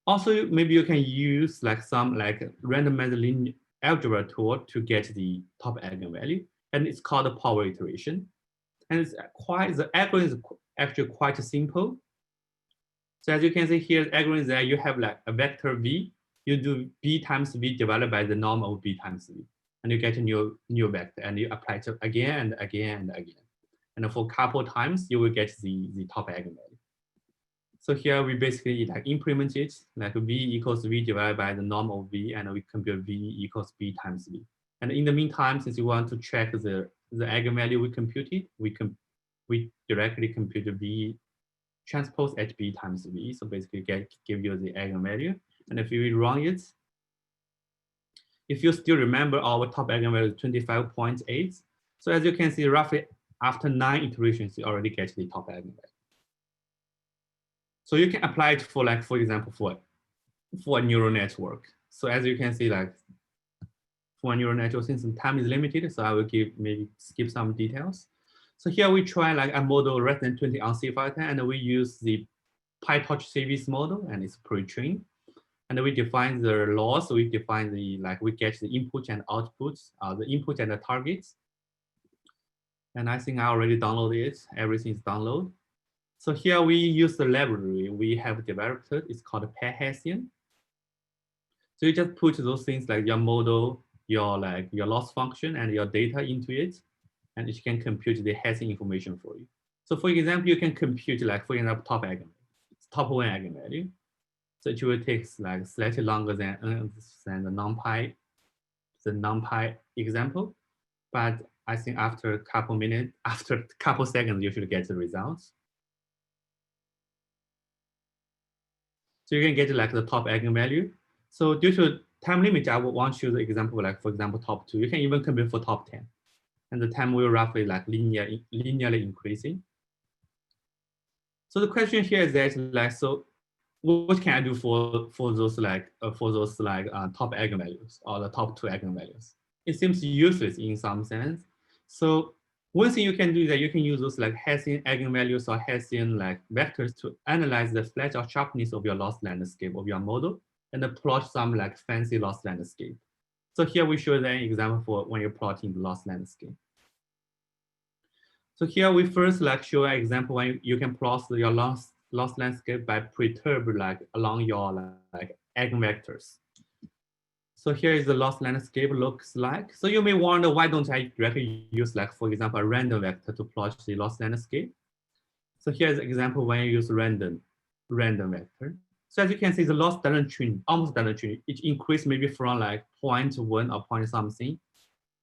Also, maybe you can use like some like randomized linear algebra tool to get the top eigenvalue, and it's called a power iteration. And it's quite, the algorithm is actually quite simple. So as you can see here, the algorithm is that you have like a vector v, you do b times v divided by the norm of b times v, and you get a new vector, and you apply it again and again and again. And for a couple times, you will get the top eigenvalue. So here we basically like implement it, like v equals v divided by the norm of v, and we compute v equals b times v. And in the meantime, since you want to check the eigenvalue we computed, we directly compute v transpose at b times v. So basically give you the eigenvalue. And if you run it, if you still remember our top eigenvalue is 25.8. So as you can see, roughly after 9 iterations, you already get the top eigenvalue. So you can apply it for like, for example, for a neural network. So as you can see, like for a neural network, since the time is limited, so I will maybe skip some details. So here we try like a model less than 20 on C510, and we use the PyTorch CVS model, and it's pre-trained. And we define the loss, we define the, like we get the input and outputs, the input and the targets. And I think I already downloaded it, everything is downloaded. So here we use the library we have developed, it's called AdaHessian. So you just put those things like your model, your loss function and your data into it, and it can compute the Hessian information for you. So for example, you can compute like, for example, top eigenvalue, top one eigenvalue. So it will take like slightly longer than the NumPy example. But I think after a couple minutes, after a couple seconds, you should get the results. So you can get like the top eigenvalue. So due to time limit, I would want to use the example like, for example, top 2. You can even compute for top 10. And the time will roughly like linearly increasing. So the question here is that like, so what can I do for those top eigenvalues or the top 2 eigenvalues? It seems useless in some sense. So one thing you can do is that you can use those like Hessian eigenvalues or Hessian like vectors to analyze the flat or sharpness of your loss landscape of your model and then plot some like fancy loss landscape. So here we show an example for when you're plotting the loss landscape. So here we first like show an example when you can plot your loss landscape by perturb like along your like eigenvectors. So here is the loss landscape looks like. So you may wonder, why don't I directly use like, for example, a random vector to plot the loss landscape? So here's an example when you use random vector. So as you can see, the loss doesn't change, almost doesn't change. It increased maybe from like 0.1 or point something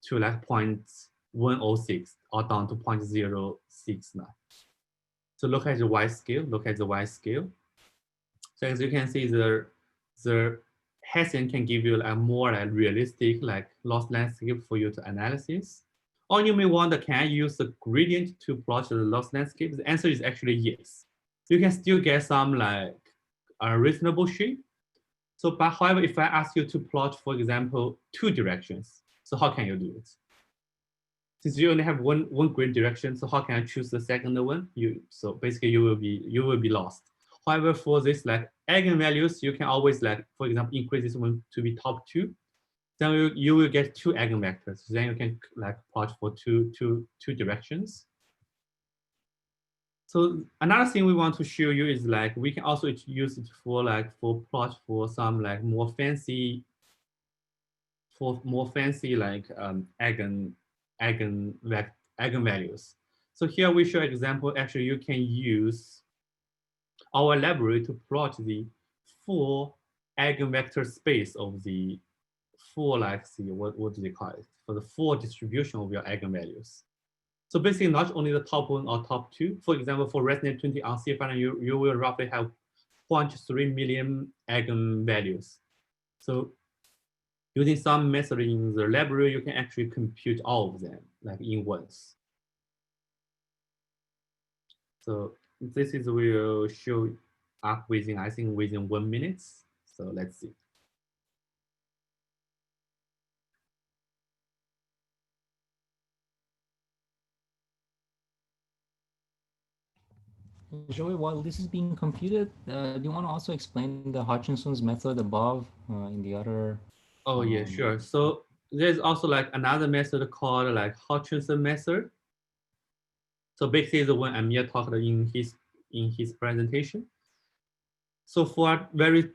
to like 0.106 or down to 0.069. So look at the Y scale, So as you can see, the Hessian can give you a more like realistic like loss landscape for you to analysis. Or you may wonder, can I use the gradient to plot the loss landscape? The answer is actually yes. You can still get some like a reasonable shape. So, but however, if I ask you to plot, for example, 2 directions, so how can you do it? Since you only have one grid direction, so how can I choose the second one? So basically you will be lost. However, for this like eigenvalues, you can always like, for example, increase this one to be top 2. Then you will get 2 eigenvectors. Then you can like plot for two directions. So another thing we want to show you is like we can also use it for plot for some like more fancy like eigenvalues. So here we show example. Actually, you can use our library to plot the full eigenvector space of the full, like, what do they call it? For the full distribution of your eigenvalues. So basically, not only the top 1 or top 2. For example, for ResNet 20 on CFN, you will roughly have 0.3 million eigenvalues. So using some method in the library, you can actually compute all of them like in once. So this is will show up within, I think, within 1 minute. So let's see. Joey, while this is being computed, do you want to also explain the Hutchinson's method above in the other? Oh yeah, sure. So there's also like another method called like Hutchinson method. So basically the one Amir talked in his presentation. So for very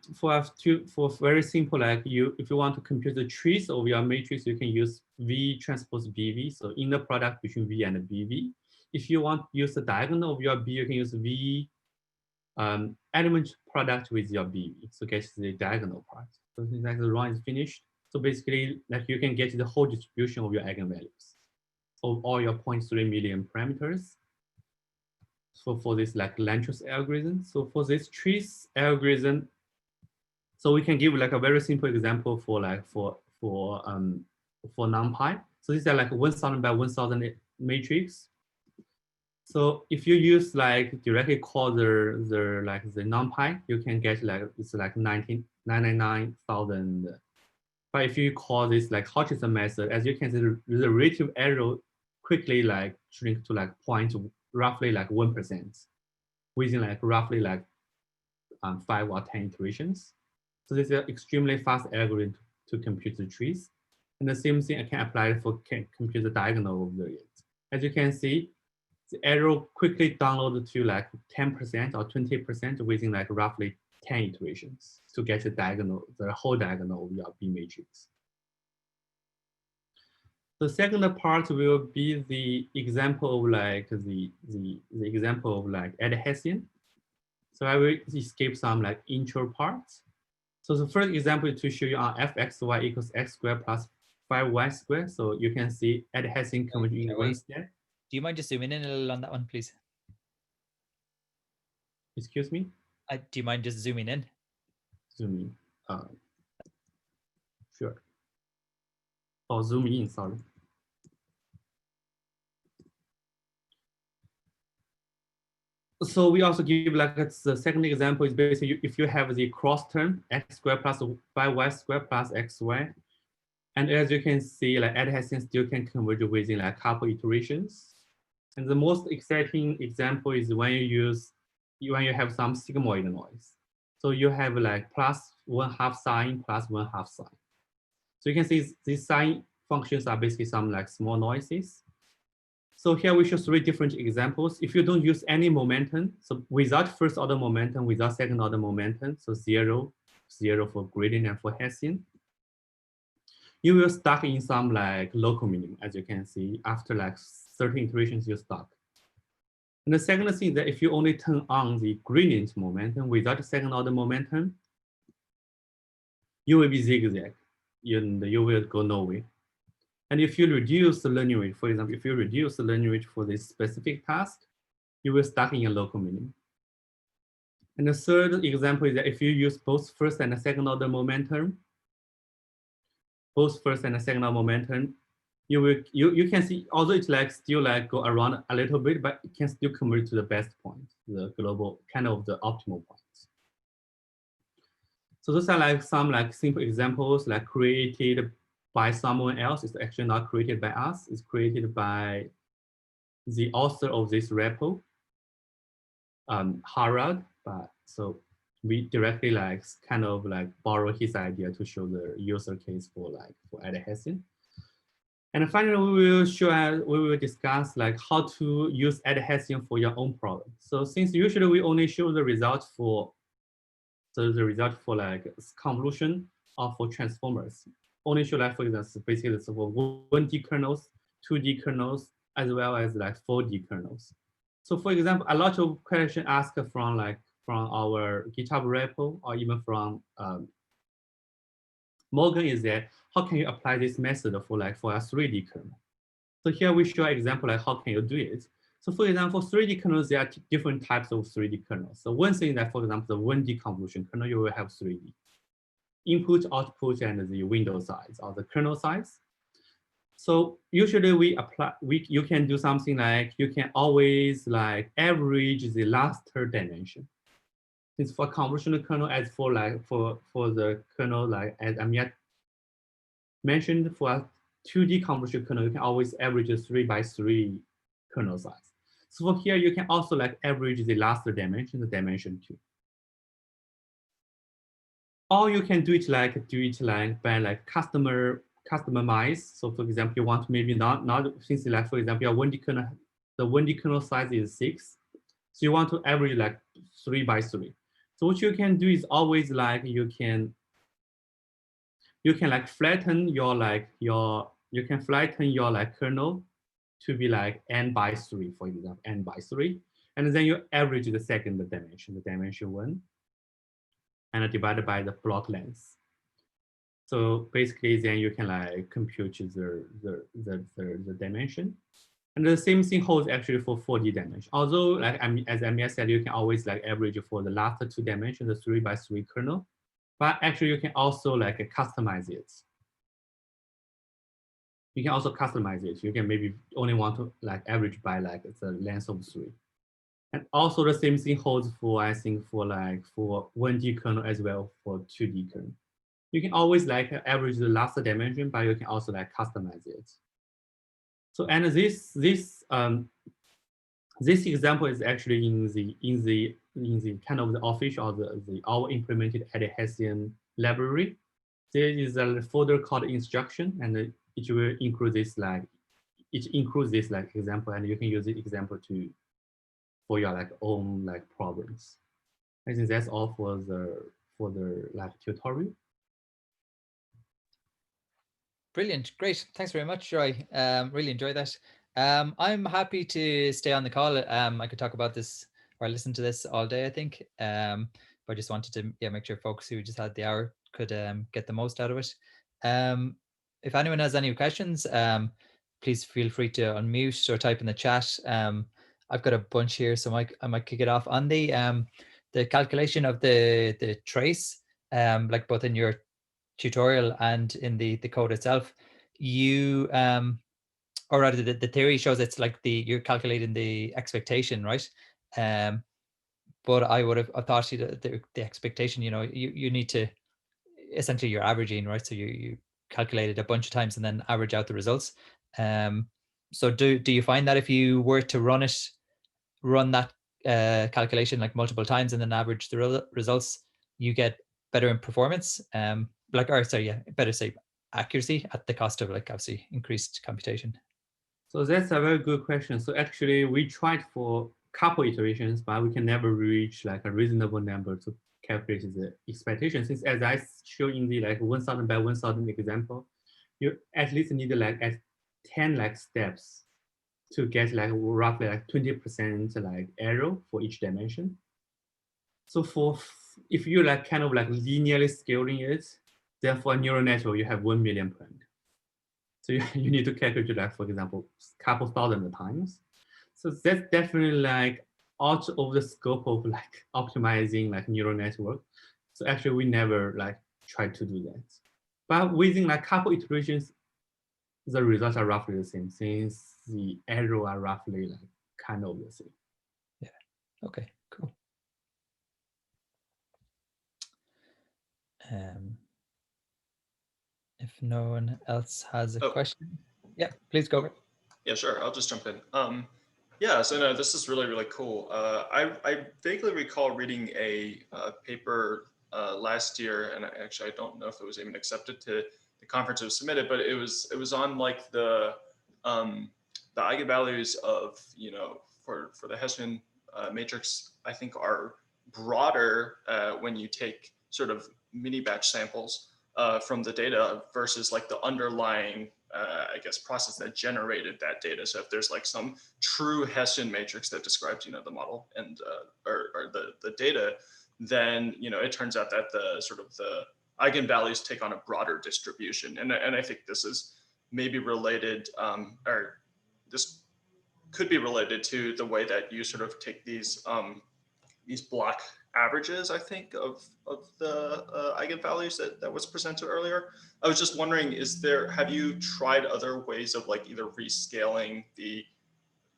simple, like if you want to compute the trees of your matrix, you can use V transpose BV. So inner product between V and BV. If you want to use the diagonal of your B, you can use V element product with your BV. So get the diagonal part. So like the run is finished. So basically, like you can get the whole distribution of your eigenvalues of all your 0.3 million parameters. So for this like Lanczos algorithm. So for this trees algorithm, so we can give like a very simple example for NumPy. So these are like 1000 by 1000 matrix. So if you use like directly call the NumPy, you can get like it's like 99,000. But if you call this like Hutchinson method, as you can see, the relative error quickly like shrink to like roughly like 1% within like roughly like 5 or 10 iterations. So this is an extremely fast algorithm to compute the trees. And the same thing I can apply for compute the diagonal of the it. As you can see, the error quickly downloaded to like 10% or 20% within like roughly 10 iterations to get the whole diagonal of your B matrix. The second part will be the example of like the example of like AdaHessian. So I will escape some like intro parts. So the first example is to show you on fxy equals x squared plus 5y squared. So you can see AdaHessian converging in one step. Do you mind just zooming in a little on that one, please? Excuse me? Do you mind just zooming in? Zoom in. Sure. Oh, zoom in, sorry. So we also give like the second example is basically if you have the cross term x squared plus 5y squared plus xy, and as you can see, like AdaHessian still can converge within like a couple iterations. And the most exciting example is when you have some sigmoid noise. So you have like plus 1/2 sine plus 1/2 sine. So you can see these sine functions are basically some like small noises. So here we show 3 different examples. If you don't use any momentum, so without first order momentum, without second order momentum, so 0, 0 for gradient and for Hessian, you will stuck in some like local minimum, as you can see. After like 13 iterations, you're stuck. And the second thing is that if you only turn on the gradient momentum without second order momentum, you will be zigzag. You will go nowhere. And if you reduce the learning rate, for example, if you reduce the learning rate for this specific task, you will stuck in a local minimum. And the third example is that if you use both first and second order momentum, you can see, although it's like still like go around a little bit, but it can still convert to the best point, the global kind of the optimal points. So those are like some like simple examples like created by someone else. It's actually not created by us. It's created by the author of this repo, Harald. But so we directly like kind of like borrow his idea to show the user case for AdaHessian. And finally, we will discuss like how to use AdaHessian for your own problem. So since usually we only show the result for like convolution or for transformers, only show like for example basically for 1D kernels, 2D kernels, as well as like 4D kernels. So for example, a lot of questions asked from our GitHub repo or even from Morgan is that how can you apply this method for a 3D kernel? So here we show an example like how can you do it. So for example, 3D kernels, there are different types of 3D kernels. So one thing that, for example, the 1D convolution kernel, you will have 3D. Input, output, and the window size or the kernel size. So usually you can do something like you can always like average the last third dimension. Since for convolutional kernel, as for the kernel, like as Amir mentioned, for a 2D convolution kernel, you can always average a 3 by 3 kernel size. So for here, you can also like average the last dimension, the dimension 2. Or you can do it like by like customize. So for example, you want maybe not since like for example, your 1D kernel, the 1D kernel size is 6. So you want to average like 3 by 3. So what you can do is always like you can like flatten your kernel to be like n by 3, for example, n by 3, and then you average the second dimension, the dimension 1, and divided by the block length. So basically, then you can like compute the dimension. And the same thing holds actually for 4D dimension. Although, like as Amir said, you can always like average for the last 2 dimensions, the 3 by 3 kernel. But actually, you can also like customize it. You can also customize it. You can maybe only want to like average by like the length of 3. And also the same thing holds for, I think, for 1D kernel as well for 2D kernel. You can always like average the last dimension, but you can also like customize it. So and this example is actually in the kind of the official our implemented AdaHessian library. There is a folder called instruction, and it will include this like example, and you can use the example for your like own like problems. I think that's all for the like tutorial. Brilliant. Great. Thanks very much, Joy. Really enjoyed that. I'm happy to stay on the call. I could talk about this or listen to this all day, I think. But I just wanted to make sure folks who just had the hour could get the most out of it. If anyone has any questions, please feel free to unmute or type in the chat. I've got a bunch here, so I might kick it off on the calculation of the trace, like both in your tutorial and in the code itself. You or rather the theory shows it's like you're calculating the expectation, right? But I would have thought the expectation, you need to essentially you're averaging, right? So you calculate it a bunch of times and then average out the results. So do you find that if you were to run that calculation like multiple times and then average the results, you get better in performance? Better say accuracy at the cost of like obviously increased computation? So that's a very good question. So actually we tried for a couple iterations, but we can never reach like a reasonable number to calculate the expectation. Since as I show in the like 1000 by 1000 example, you at least need like 10 like steps to get like roughly like 20% like error for each dimension. So if you like kind of like linearly scaling it, then for a neural network, you have 1 million point. So you need to calculate like, for example, a couple thousand times. So that's definitely like out of the scope of like optimizing like neural network. So actually we never like tried to do that. But within like couple iterations, the results are roughly the same, since the error are roughly like kind of the same. Yeah. Okay, cool. If no one else has a question, yeah, please go. Yeah, sure. I'll just jump in. Yeah, so no, this is really, really cool. I vaguely recall reading a paper last year, and actually I don't know if it was even accepted to the conference it was submitted, but it was on like the eigenvalues of, for the Hessian matrix, I think are broader when you take sort of mini batch samples from the data versus like the underlying I guess process that generated that data. So if there's like some true Hessian matrix that describes, the model and or the data, then it turns out that the sort of the eigenvalues take on a broader distribution. And I think this is maybe related, or this could be related to the way that you sort of take these block averages, I think, of the eigenvalues that was presented earlier. I was just wondering, have you tried other ways of like either rescaling the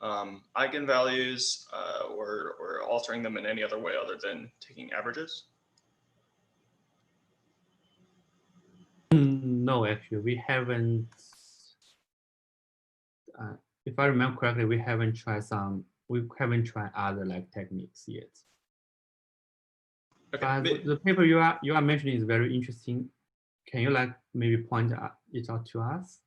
eigenvalues or altering them in any other way other than taking averages? No, actually, we haven't. If I remember correctly, we haven't tried some we haven't tried other like techniques yet. Okay. But the paper you are mentioning is very interesting. Can you like maybe point it out to us?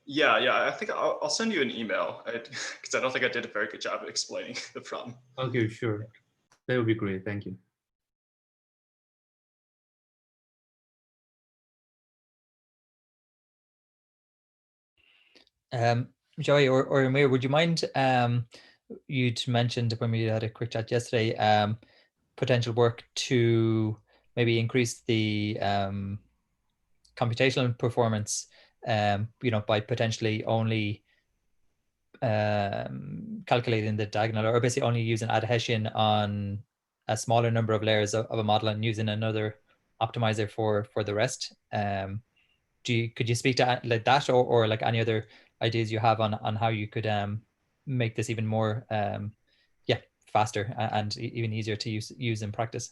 Yeah, I think I'll send you an email because I don't think I did a very good job of explaining the problem. Okay, sure. That would be great. Thank you. Joey or Amir, would you mind, you'd mentioned when we had a quick chat yesterday, potential work to maybe increase the computational performance, by potentially only calculating the diagonal, or basically only using AdaHessian on a smaller number of layers of a model and using another optimizer for the rest. Could you speak to like that, or like any other ideas you have on how you could make this even more faster and even easier to use in practice?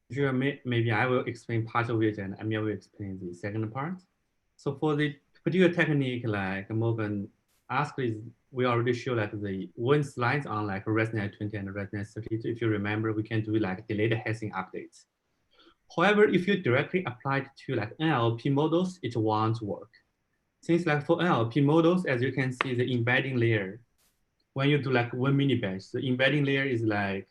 Sure, maybe I will explain part of it and Amir will explain the second part. So for the particular technique, like Morgan asked, is we already show like the one slides on like ResNet 20 and ResNet 32. If you remember, we can do like delayed Hessian updates. However, if you directly apply it to like NLP models, it won't work. Since like for NLP models, as you can see, the embedding layer, when you do like one mini batch, the embedding layer is like,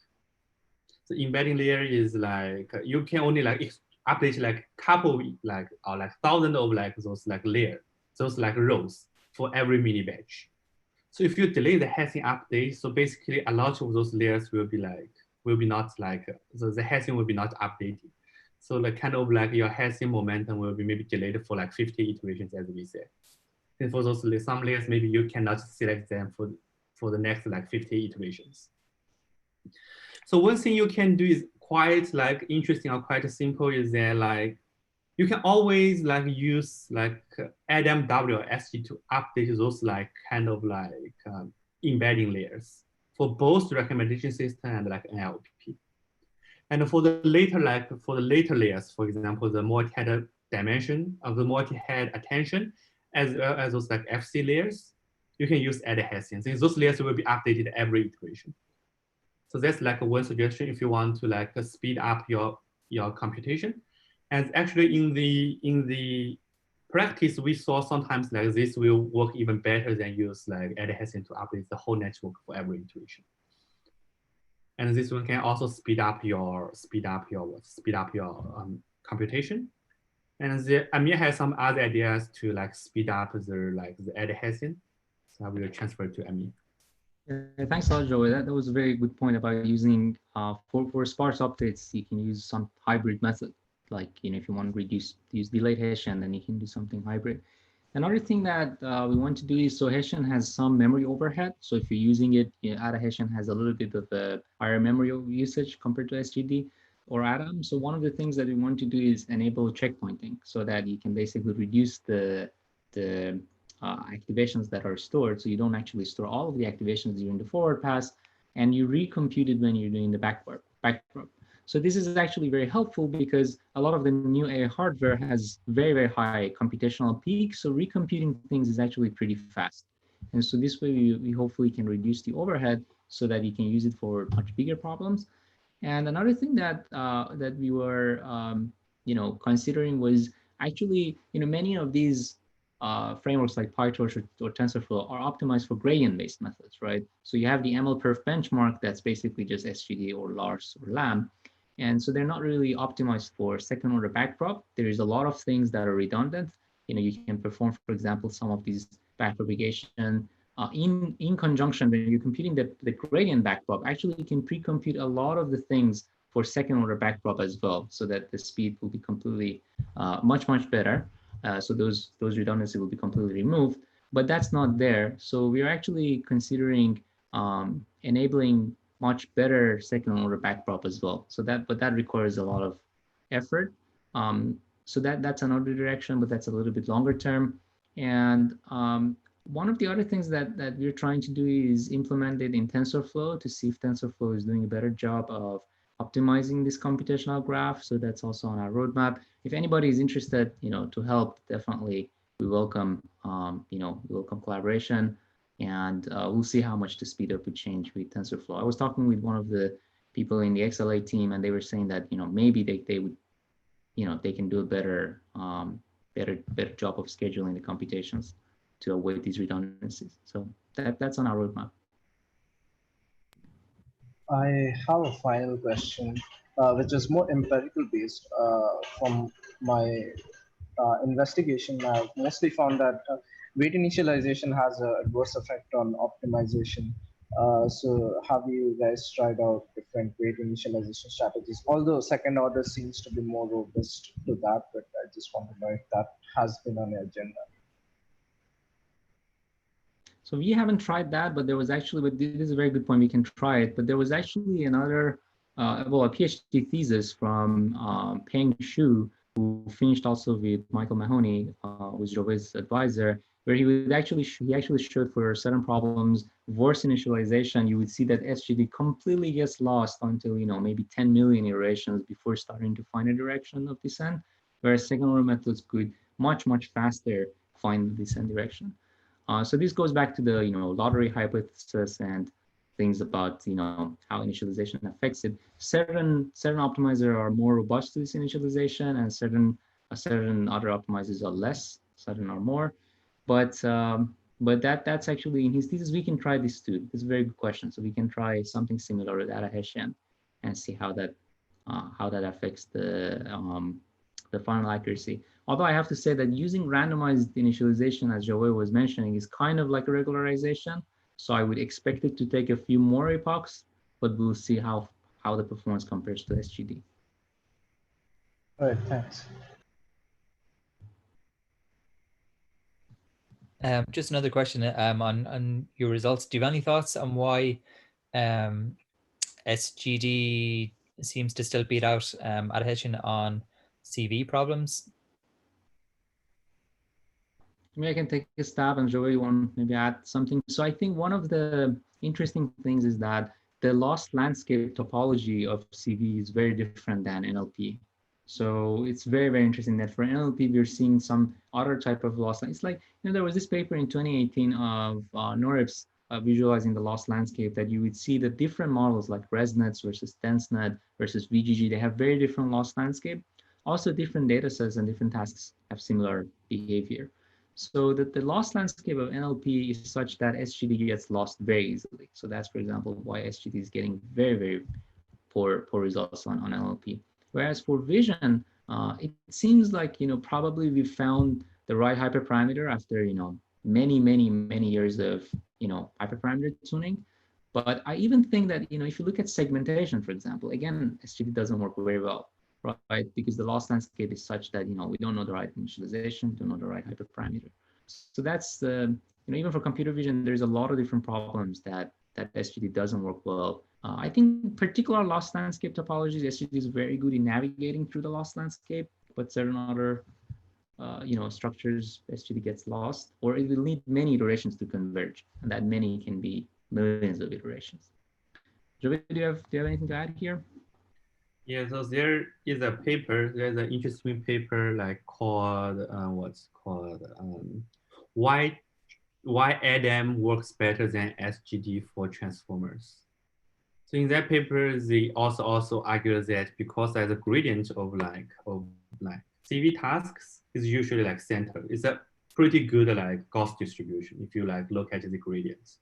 you can only like update like couple like or like thousands of like those like layer, those like rows for every mini batch. So if you delay the Hessian update, so basically a lot of those layers will be not like, so the Hessian will be not updated. So the kind of like your Hessian momentum will be maybe delayed for like 50 iterations, as we said. And for those some layers, maybe you cannot select them for the next like 50 iterations. So one thing you can do is quite like interesting or quite simple is that like you can always like use like ADAMW or SG to update those like kind of like embedding layers for both recommendation system and like NLP. And for the later layers, for example, the multi-head dimension of the multi-head attention, as well as those like FC layers, you can use AdaHessian. Since those layers will be updated every iteration. So that's like one suggestion if you want to like speed up your computation. And actually in the practice, we saw sometimes like this will work even better than use like AdaHessian to update the whole network for every iteration. And this one can also speed up your computation. And Amir has some other ideas to like speed up the AdaHessian. So I will transfer to Amir. Yeah, thanks a lot, Joey. That was a very good point about using for sparse updates. You can use some hybrid method, like if you want to use delayed Hessian, then you can do something hybrid. Another thing that we want to do is, so Hessian has some memory overhead. So if you're using it, AdaHessian has a little bit of a higher memory usage compared to SGD or Adam. So one of the things that we want to do is enable checkpointing, so that you can basically reduce the activations that are stored. So you don't actually store all of the activations during the forward pass, and you recompute it when you're doing the backward. So this is actually very helpful because a lot of the new AI hardware has very, very high computational peaks. So recomputing things is actually pretty fast. And so this way we hopefully can reduce the overhead so that you can use it for much bigger problems. And another thing that that we were considering was actually many of these frameworks like PyTorch or TensorFlow are optimized for gradient-based methods, right? So you have the MLPerf benchmark that's basically just SGD or LARS or LAM. And so they're not really optimized for second order backprop. There is a lot of things that are redundant. You can perform, for example, some of these backpropagation in conjunction when you're computing the gradient backprop. Actually, you can pre-compute a lot of the things for second order backprop as well, so that the speed will be completely much better. So those redundancy will be completely removed, but that's not there. So we are actually considering enabling much better second order backprop as well. So but that requires a lot of effort. So that's another direction, but that's a little bit longer term. And one of the other things that we're trying to do is implement it in TensorFlow to see if TensorFlow is doing a better job of optimizing this computational graph. So that's also on our roadmap. If anybody is interested, to help, definitely we welcome, we welcome collaboration. and we'll see how much the speed up would change with TensorFlow. I was talking with one of the people in the XLA team, and they were saying that maybe they would they can do a better better job of scheduling the computations to avoid these redundancies. So that's on our roadmap. I have a final question, which is more empirical based. From my investigation, I've mostly found that weight initialization has an adverse effect on optimization. So have you guys tried out different weight initialization strategies? Although second order seems to be more robust to that, but I just want to know if that has been on the agenda. So we haven't tried that, but there was actually, but this is a very good point, we can try it, but there was actually another, well, a PhD thesis from Peng Xu, who finished also with Michael Mahoney, who's Jove's advisor, where he actually showed for certain problems, worse initialization, you would see that SGD completely gets lost until, maybe 10 million iterations before starting to find a direction of descent, whereas second order methods could much faster find the descent direction. So this goes back to the lottery hypothesis and things about how initialization affects it. Certain optimizers are more robust to this initialization, and certain other optimizers are less. Certain are more, but that's actually in his thesis. We can try this too. It's a very good question. So we can try something similar with AdaHessian and see how that affects the final accuracy. Although I have to say that using randomized initialization, as Jove was mentioning, is kind of like a regularization. So I would expect it to take a few more epochs, but we'll see how the performance compares to SGD. All right, thanks. Just another question on your results. Do you have any thoughts on why SGD seems to still beat out AdaHessian on CV problems? Maybe I can take a stab, and Joey, you want maybe add something. So I think one of the interesting things is that the loss landscape topology of CV is very different than NLP. So it's very interesting that for NLP, we're seeing some other type of loss. It's like, there was this paper in 2018 of Norip's visualizing the loss landscape, that you would see the different models like ResNets versus DenseNet versus VGG, they have very different loss landscape. Also, different data sets and different tasks have similar behavior. So that the loss landscape of NLP is such that SGD gets lost very easily. So that's, for example, why SGD is getting very poor results on NLP. Whereas for vision, it seems like probably we found the right hyperparameter after many years of hyperparameter tuning. But I even think that if you look at segmentation, for example, again, SGD doesn't work very well, right? Because the loss landscape is such that we don't know the right initialization, don't know the right hyperparameter. So that's even for computer vision, there's a lot of different problems that SGD doesn't work well. I think particular loss landscape topologies, SGD is very good in navigating through the loss landscape, but certain other structures, SGD gets lost, or it will need many iterations to converge, and that many can be millions of iterations. Jovi, do you have anything to add here? Yeah, so there is a paper, there's an interesting paper called, why ADAM works better than SGD for transformers. So in that paper, they also argue that because there's a gradient of CV tasks is usually center. It's a pretty good Gauss distribution if you look at the gradients.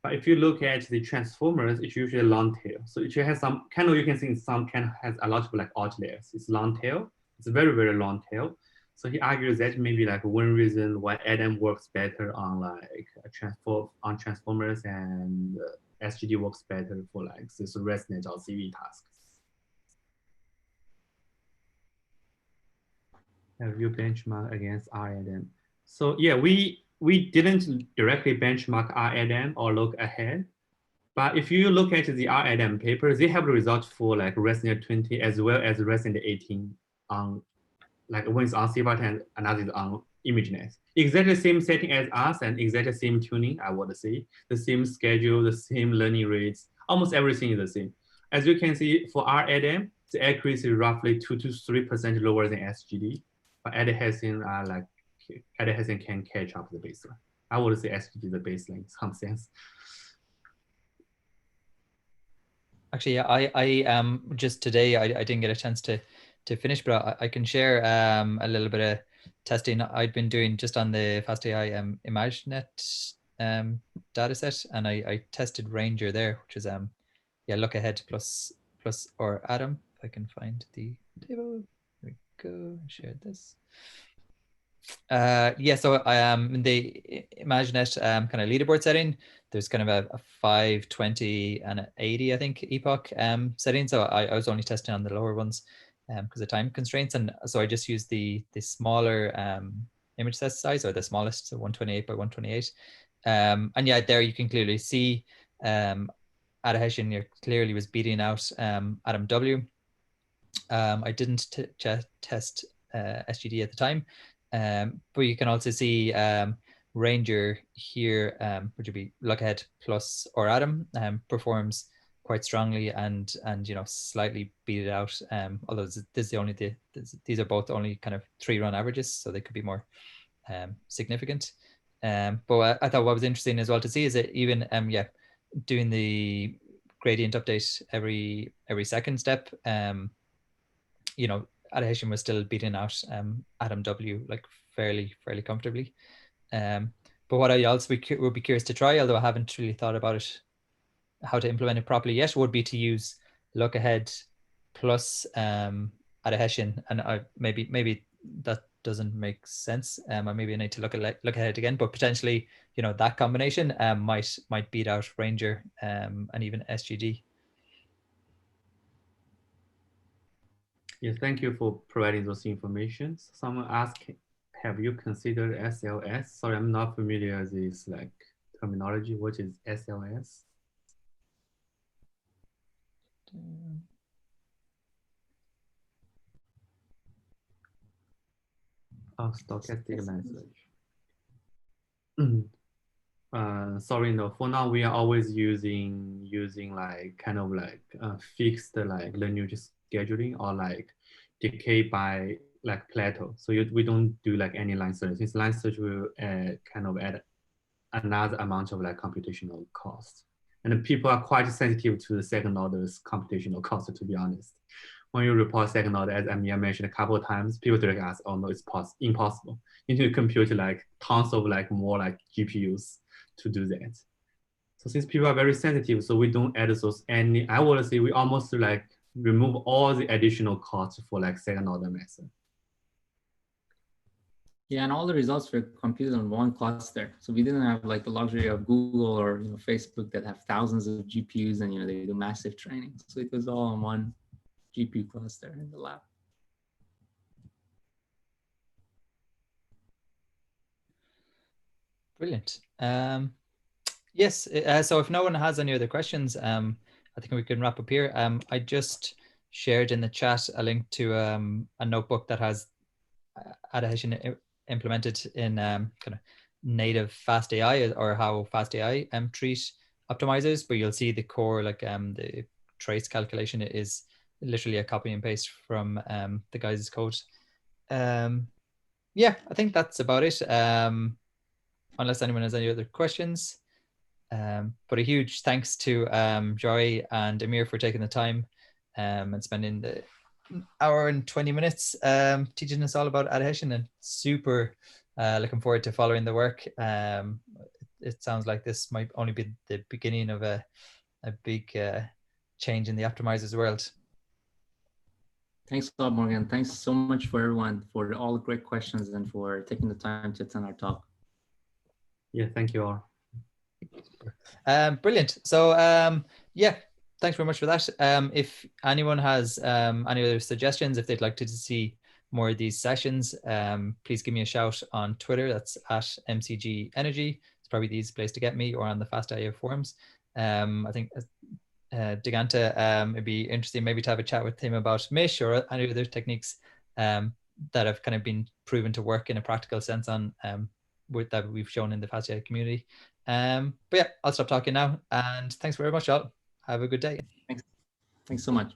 But if you look at the transformers, it's usually long tail. So it has some kind of, you can see some kind of has a lot of outliers. It's long tail. It's a very long tail. So he argues that maybe one reason why ADAM works better on transformers and SGD works better for this ResNet or CV tasks. Have you benchmarked against RADAM? So yeah, we didn't directly benchmark RADAM or look ahead, but if you look at the RADAM paper, they have the results for ResNet 20 as well as ResNet 18 on one is on CVAT and another is on ImageNet. Exactly the same setting as us and exactly the same tuning, I would say. The same schedule, the same learning rates, almost everything is the same. As you can see, for RADAM, the accuracy is roughly 2 to 3% lower than SGD, but AdaHessian AdaHessian can catch up the baseline. I would say SGD is the baseline in some sense. Actually, I just today I didn't get a chance to finish, but I can share a little bit of testing I'd been doing just on the fast.ai ImageNet dataset, and I tested Ranger there, which is yeah, look ahead plus or Adam. If I can find the table, here we go. Share this. Yeah, so in the ImageNet kind of leaderboard setting, there's kind of a 520 and an 80, I think, epoch setting. So I was only testing on the lower ones because of time constraints, and so I just used the smaller image set size, or the smallest, so 128 by 128. And yeah, there you can clearly see AdaHessian clearly was beating out ADAMW. I didn't test SGD at the time. But you can also see Ranger here, which would be look ahead plus or Adam, performs quite strongly and slightly beat it out. Although this is these are both only kind of 3-run averages, so they could be more significant. But I thought what was interesting as well to see is that even yeah, doing the gradient update every second step, AdaHessian was still beating out ADAMW like fairly comfortably. But what I also would be curious to try, although I haven't really thought about it, how to implement it properly yet, would be to use look ahead plus AdaHessian, and maybe that doesn't make sense. Maybe I need to look ahead again, but potentially that combination might beat out Ranger and even SGD. Yeah, thank you for providing those information. Someone asked, have you considered SLS? Sorry, I'm not familiar with this like terminology. What is SLS? Oh, stochastic message. Sorry, no. For now, we are always using like kind of like fixed like lineage scheduling or like decay by like plateau. So we don't do like any line search. Since line search will kind of add another amount of like computational cost. And people are quite sensitive to the second order's computational cost, to be honest. When you report second order, as Amir mentioned a couple of times, people directly ask, oh no, it's impossible. You need to compute like tons of like more like GPUs to do that. So since people are very sensitive, so we don't add those any, I would say we almost like remove all the additional costs for like second order method. Yeah, and all the results were computed on one cluster. So we didn't have like the luxury of Google or Facebook that have thousands of GPUs and they do massive training. So it was all on one GPU cluster in the lab. Brilliant. Yes, so if no one has any other questions, I think we can wrap up here. I just shared in the chat a link to a notebook that has AdaHessian implemented in kind of native fast.ai, or how fast.ai treat optimizers, but you'll see the core, like the trace calculation is literally a copy and paste from the guys' code. Yeah, I think that's about it. Unless anyone has any other questions. But a huge thanks to Joy and Amir for taking the time and spending the hour and 20 minutes teaching us all about AdaHessian, and super looking forward to following the work. It sounds like this might only be the beginning of a big change in the optimizers world. Thanks a lot, Morgan. Thanks so much for everyone for all the great questions and for taking the time to attend our talk. Yeah, thank you all. Brilliant. So yeah, thanks very much for that. If anyone has any other suggestions, if they'd like to see more of these sessions, please give me a shout on Twitter. That's at MCG Energy. It's probably the easiest place to get me, or on the fast.ai forums. I think Diganta, it'd be interesting maybe to have a chat with him about Mish or any other techniques that have kind of been proven to work in a practical sense on that we've shown in the fast.ai community. But yeah, I'll stop talking now, and thanks very much, all. Have a good day. Thanks so much.